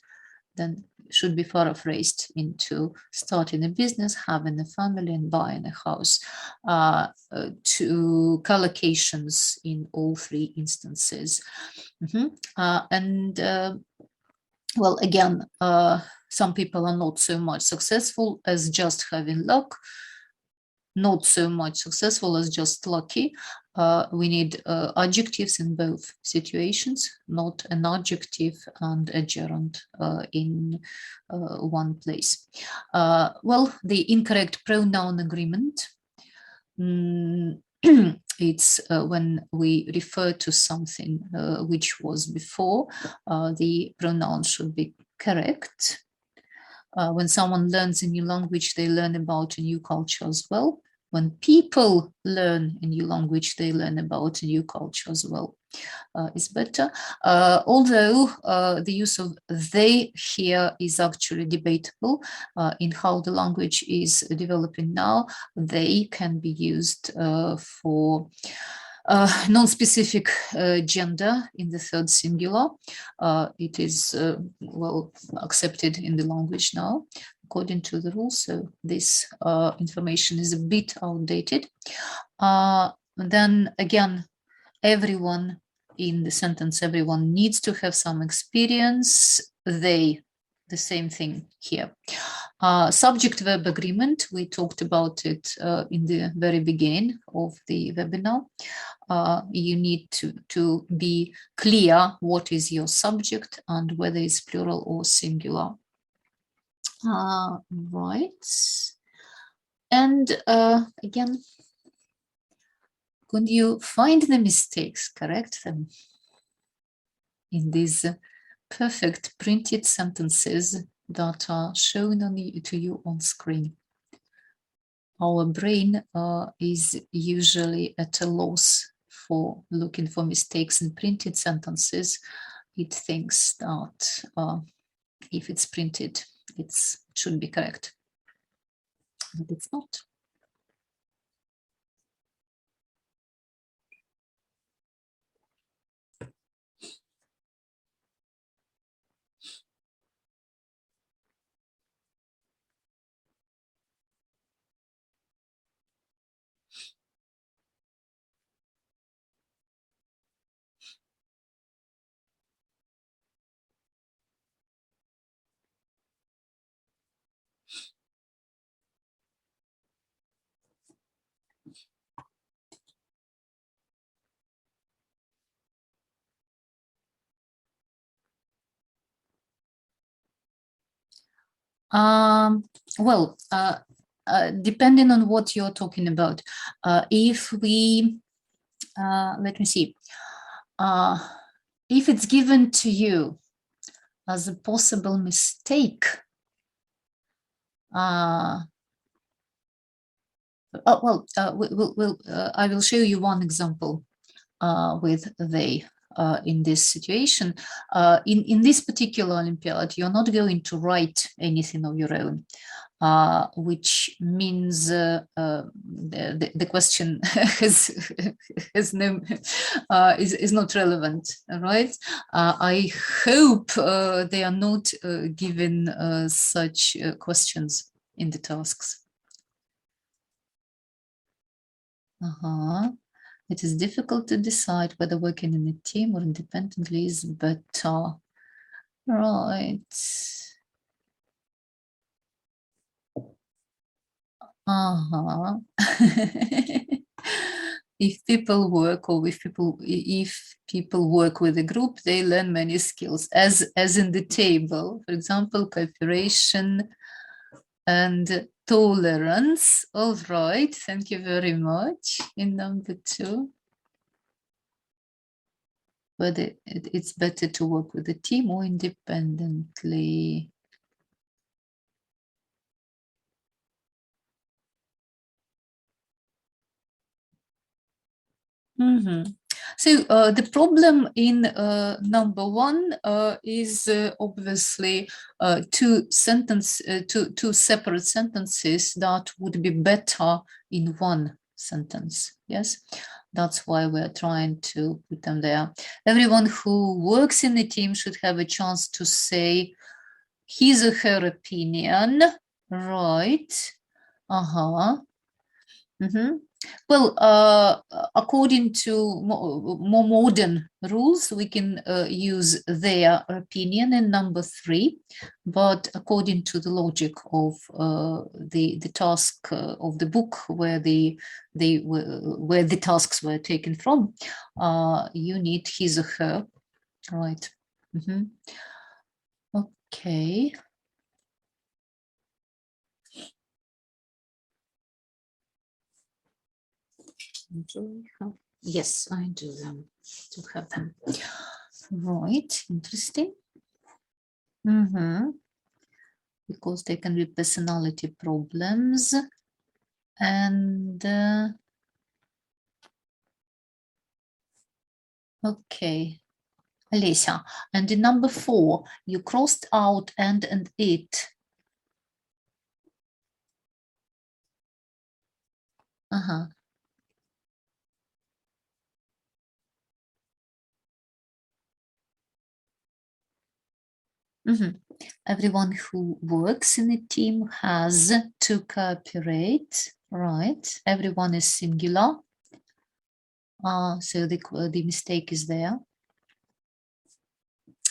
then should be paraphrased into starting a business, having a family, and buying a house. To collocations in all three instances. And well, again, some people are not so much successful as just having luck, not so much successful as just lucky. We need adjectives in both situations, not an adjective and a gerund in one place. Well, the incorrect pronoun agreement, it's when we refer to something which was before, the pronoun should be correct. When someone learns a new language, they learn about a new culture as well. When people learn a new language, they learn about a new culture as well. Is better. Although the use of they here is actually debatable in how the language is developing now. They can be used for non-specific gender in the third singular. It is well accepted in the language now, according to the rules. So this information is a bit outdated. Then again, everyone in the sentence, everyone needs to have some experience. They, the same thing here. Subject-verb agreement, we talked about it in the very beginning of the webinar. You need to be clear what is your subject and whether it's plural or singular. Right. And again, could you find the mistakes, correct them in these perfect printed sentences that are shown to you on screen? Our brain is usually at a loss for looking for mistakes in printed sentences. It thinks that if it's printed, it should be correct, but it's not. Well, depending on what you're talking about, if we, let me see, if it's given to you as a possible mistake, I will show you one example with they. In this situation, in this particular Olympiad, you're not going to write anything of your own, which means the question has no is not relevant, right? I hope they are not given such questions in the tasks. It is difficult to decide whether working in a team or independently is better. Right. If people work, or if people work with a group, they learn many skills, as in the table, for example, cooperation and tolerance. All right, thank you very much. In number 2, whether it's better to work with a team or independently. So the problem in number 1 is obviously two separate sentences that would be better in one sentence. Yes, that's why we're trying to put them there. Everyone who works in a team should have a chance to say his or her opinion, right? Well, according to more modern rules, we can use their opinion in number 3, but according to the logic of the task of the book where where the tasks were taken from, you need his or her, right? Okay. Yes, I do have them. Right, interesting. Because they can be personality problems. And okay, Alicia, and in number 4, you crossed out and it. Everyone who works in a team has to cooperate, right? Everyone is singular. So the mistake is there.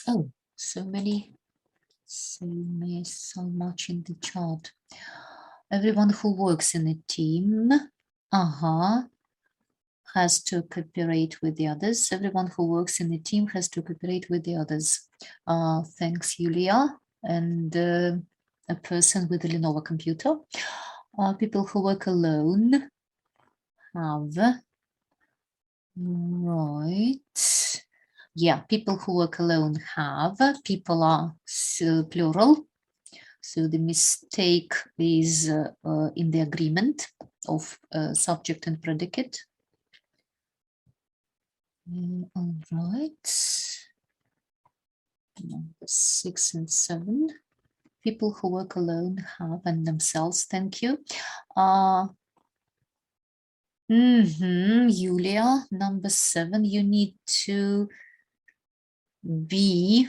Oh, so much in the chart. Everyone who works in a team, has to cooperate with the others. Everyone who works in a team has to cooperate with the others. Thanks, Julia. And a person with a Lenovo computer. People who work alone have, right. Yeah, people who work alone have. People are plural. So the mistake is in the agreement of subject and predicate. All right. Number 6 and 7. People who work alone have and themselves. Thank you. Julia, number 7. You need to be.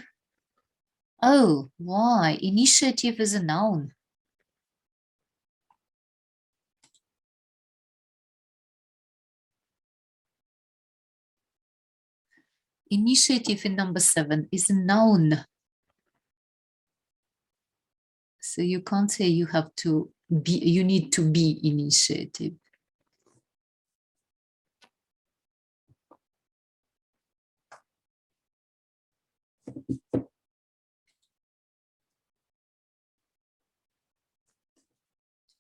Oh, why? Initiative is a noun. Initiative in number 7 is a noun. So you can't say you have to be, you need to be initiative.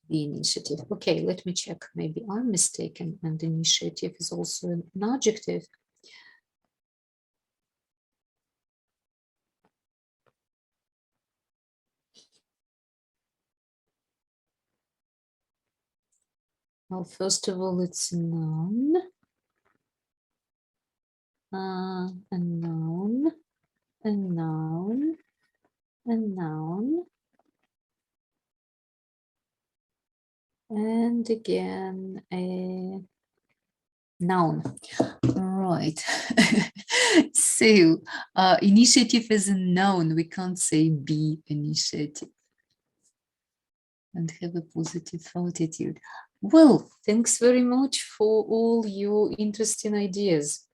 The initiative. Okay, let me check. Maybe I'm mistaken, and initiative is also an adjective. Well, first of all, it's a noun. A noun, a noun, a noun. And again, a noun. Right. So, initiative is a noun. We can't say be initiative. And have a positive attitude. Well, thanks very much for all your interesting ideas.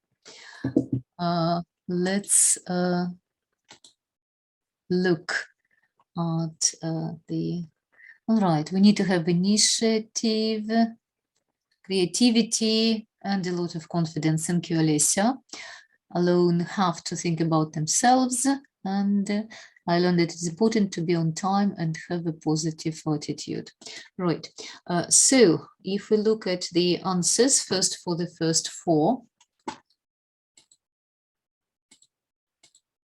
Let's look at the. All right, we need to have initiative, creativity, and a lot of confidence. Thank you, Alessia. Alone have to think about themselves, and I learned that it's important to be on time and have a positive attitude. Right, so if we look at the answers first for the first 4.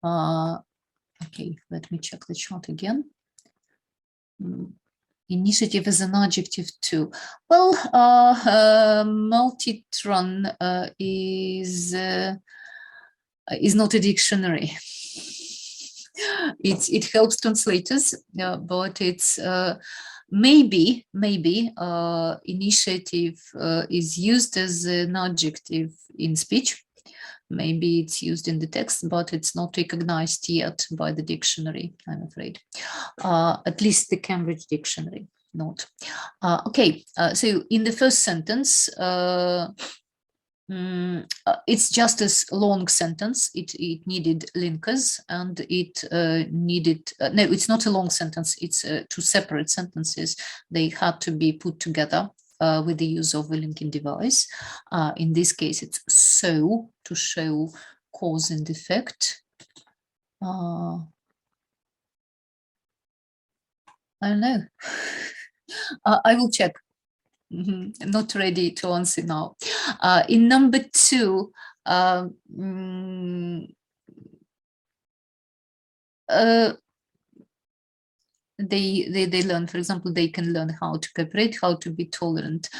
Okay, let me check the chart again. Initiative is an adjective too. Well, multitron is not a dictionary. It helps translators, but it's maybe initiative is used as an adjective in speech. Maybe it's used in the text, but it's not recognized yet by the dictionary, I'm afraid. At least the Cambridge Dictionary. not. Okay, so in the first sentence, it's just a long sentence. It needed linkers, and it needed, no, it's not a long sentence. It's two separate sentences. They had to be put together with the use of a linking device. In this case, it's so, to show cause and effect. I don't know. I will check. Not ready to answer now. In number 2, they learn, for example, they can learn how to cooperate, how to be tolerant.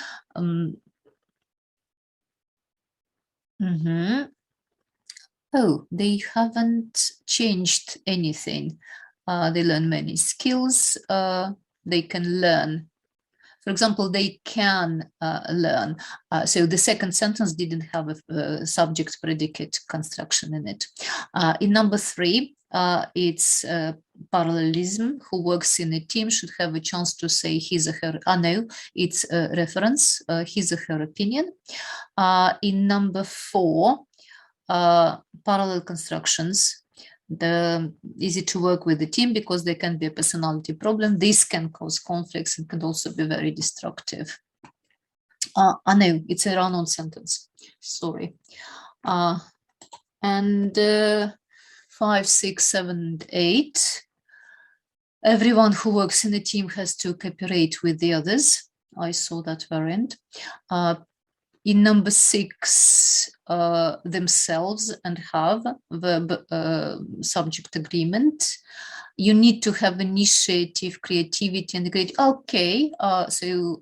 Oh, they haven't changed anything. They learn many skills. They can learn. For example, they can learn. So the second sentence didn't have a subject predicate construction in it. In number 3, it's parallelism. Who works in a team should have a chance to say his or her, no, it's a reference, his or her opinion. In number 4, parallel constructions. Easy to work with the team because there can be a personality problem. This can cause conflicts and can also be very destructive. No, it's a run-on sentence. Sorry. And 5, 6, 7, and 8. Everyone who works in a team has to cooperate with the others. I saw that variant. In number 6, themselves and have verb subject agreement. You need to have initiative, creativity, and great. Okay, so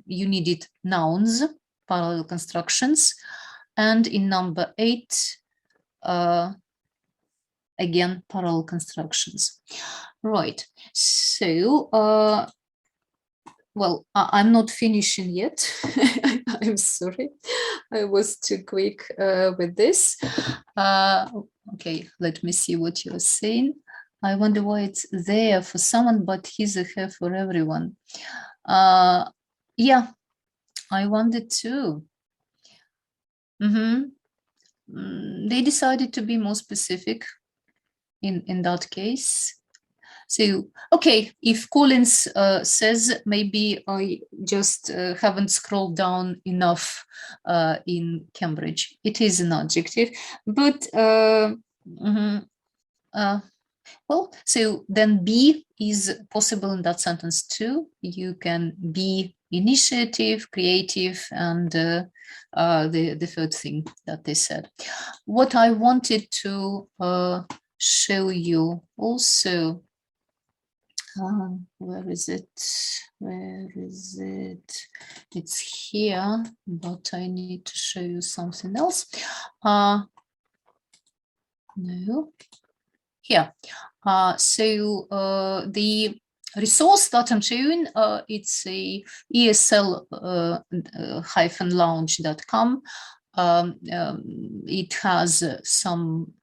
you needed nouns, parallel constructions. And in number 8, again, parallel constructions. Right, so well, I'm not finishing yet. I'm sorry, I was too quick with this. Okay, let me see what you're saying. I wonder why it's there for someone, but his or her for everyone. Yeah, I wondered too. They decided to be more specific in that case. So, okay, if Collins says maybe I just haven't scrolled down enough in Cambridge, it is an adjective, but well, so then be is possible in that sentence too. You can be initiative, creative, and the third thing that they said. What I wanted to show you also, where is it? Where is it? It's here, but I need to show you something else. No, here. So the resource that I'm showing, it's a esl-lounge.com. It has some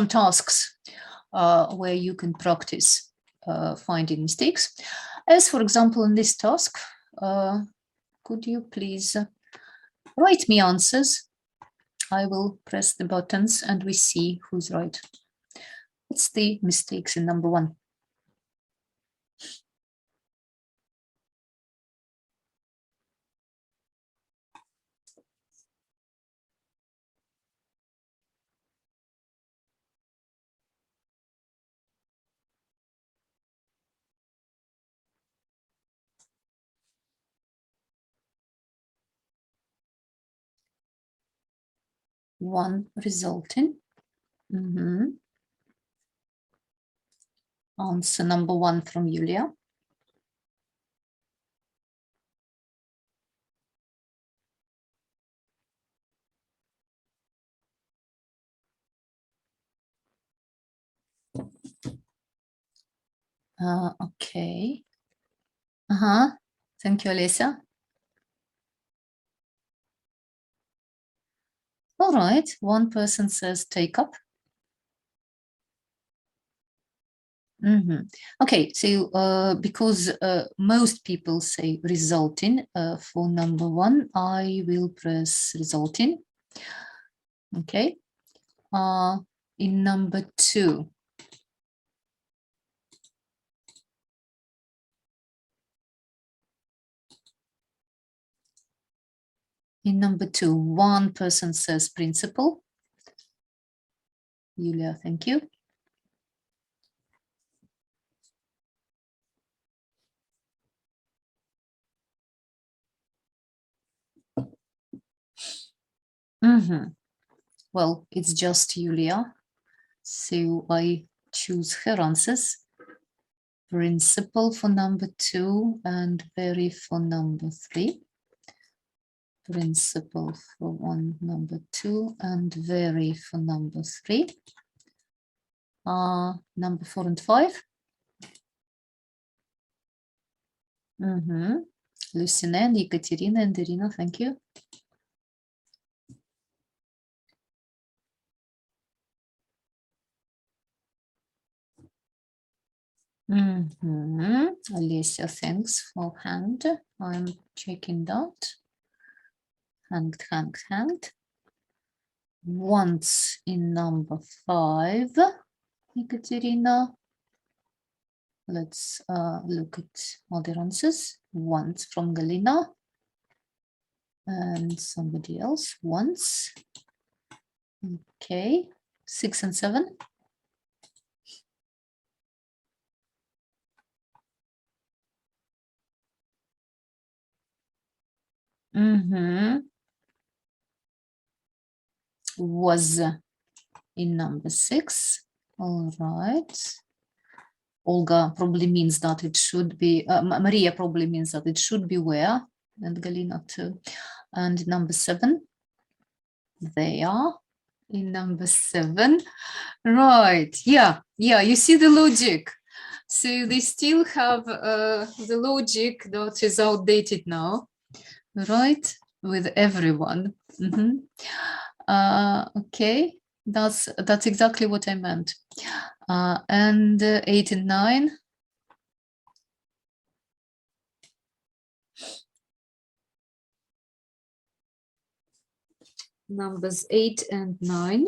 tasks where you can practice finding mistakes. As for example, in this task, could you please write me answers? I will press the buttons and we see who's right. What's the mistakes in number 1? One resulting. Answer number 1 from Yulia. Okay. Thank you, Alessia. All right, one person says take up. Okay, so because most people say resulting for number 1, I will press resulting. Okay, in number 2. In number 2, one person says principal. Yulia, thank you. Well, it's just Yulia, so I choose her answers. Principal for number 2 and very for number 3. Principal for number 2 and very for number 3. Number 4 and 5. Lucina and Ekaterina and Irina, thank you. Alicia, thanks for hand. I'm checking that. Hanged. Once in number 5, Ekaterina. Let's look at other answers. Once from Galina. And somebody else, once. Okay, 6 and 7. Was in number 6. All right. Olga probably means that it should be, Maria probably means that it should be where, and Galina too. And number 7, they are in number 7. Right, yeah, you see the logic. So they still have the logic that is outdated now, right, with everyone. Okay, that's exactly what I meant. And 8 and 9. Numbers 8 and 9.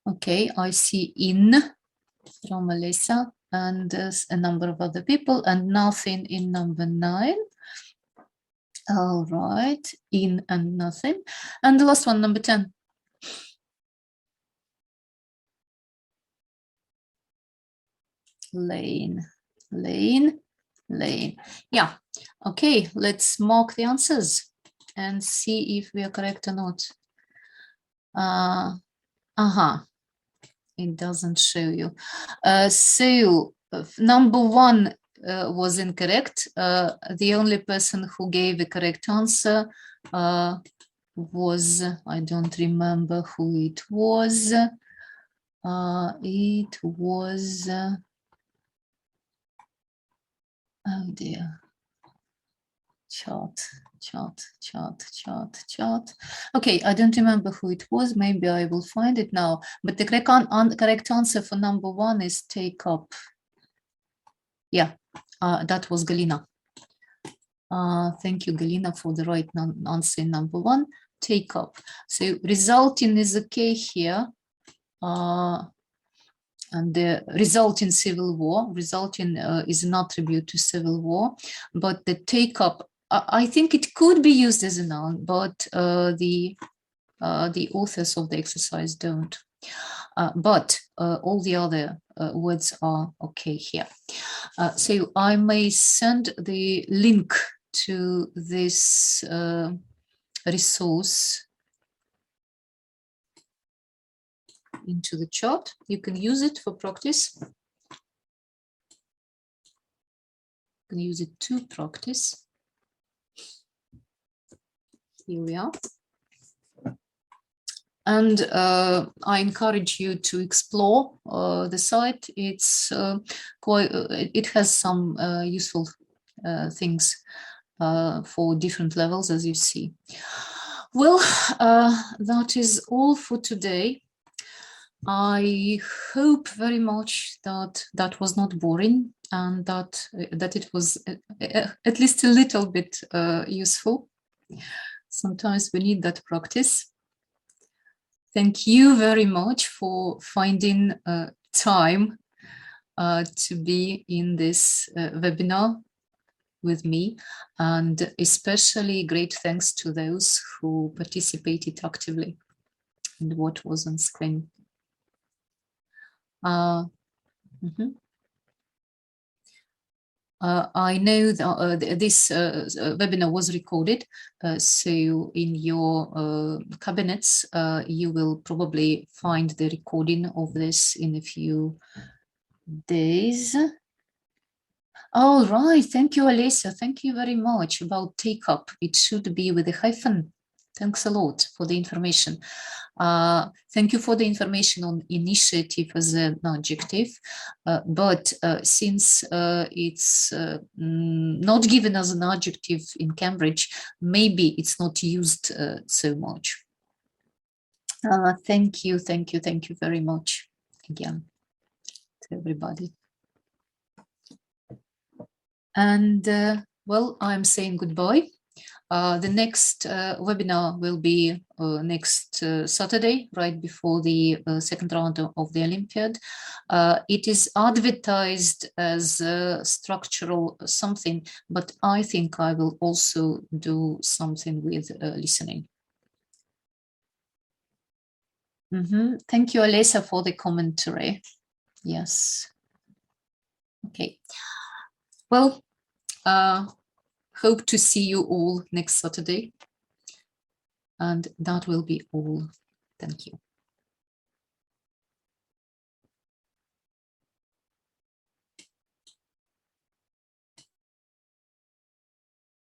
Okay, I see in from Melissa and a number of other people, and nothing in number 9. All right, in and nothing. And the last one, number 10. Lane. Yeah, okay, let's mark the answers and see if we are correct or not. It doesn't show you. So number 1 was incorrect. The only person who gave a correct answer was, I don't remember who it was. It was, oh dear, chart. Okay, I don't remember who it was. Maybe I will find it now. But the correct answer for number 1 is take up. Yeah, that was Galina. Thank you, Galina, for the right answer in number 1, take up. So resulting is okay here. And the resulting civil war, resulting is an attribute to civil war, but the take up, I think it could be used as a noun, but the authors of the exercise don't. But all the other words are okay here. So I may send the link to this resource into the chat. You can use it for practice. You can use it to practice. Here we are. And I encourage you to explore the site. It's it has some useful things for different levels, as you see. Well, that is all for today. I hope very much that that was not boring and that it was at least a little bit useful. Sometimes we need that practice. Thank you very much for finding time to be in this webinar with me, and especially great thanks to those who participated actively in what was on screen. I know that this webinar was recorded, so in your cabinets you will probably find the recording of this in a few days. All right, thank you, Alessia. Thank you very much about take up. It should be with a hyphen. Thanks a lot for the information. Thank you for the information on initiative as an adjective, but since it's not given as an adjective in Cambridge, maybe it's not used so much. Thank you very much again to everybody. And well, I'm saying goodbye. The next webinar will be next Saturday, right before the second round of the Olympiad. It is advertised as structural something, but I think I will also do something with listening. Thank you, Alessa, for the commentary. Yes. Okay. Well, hope to see you all next Saturday. And that will be all. Thank you.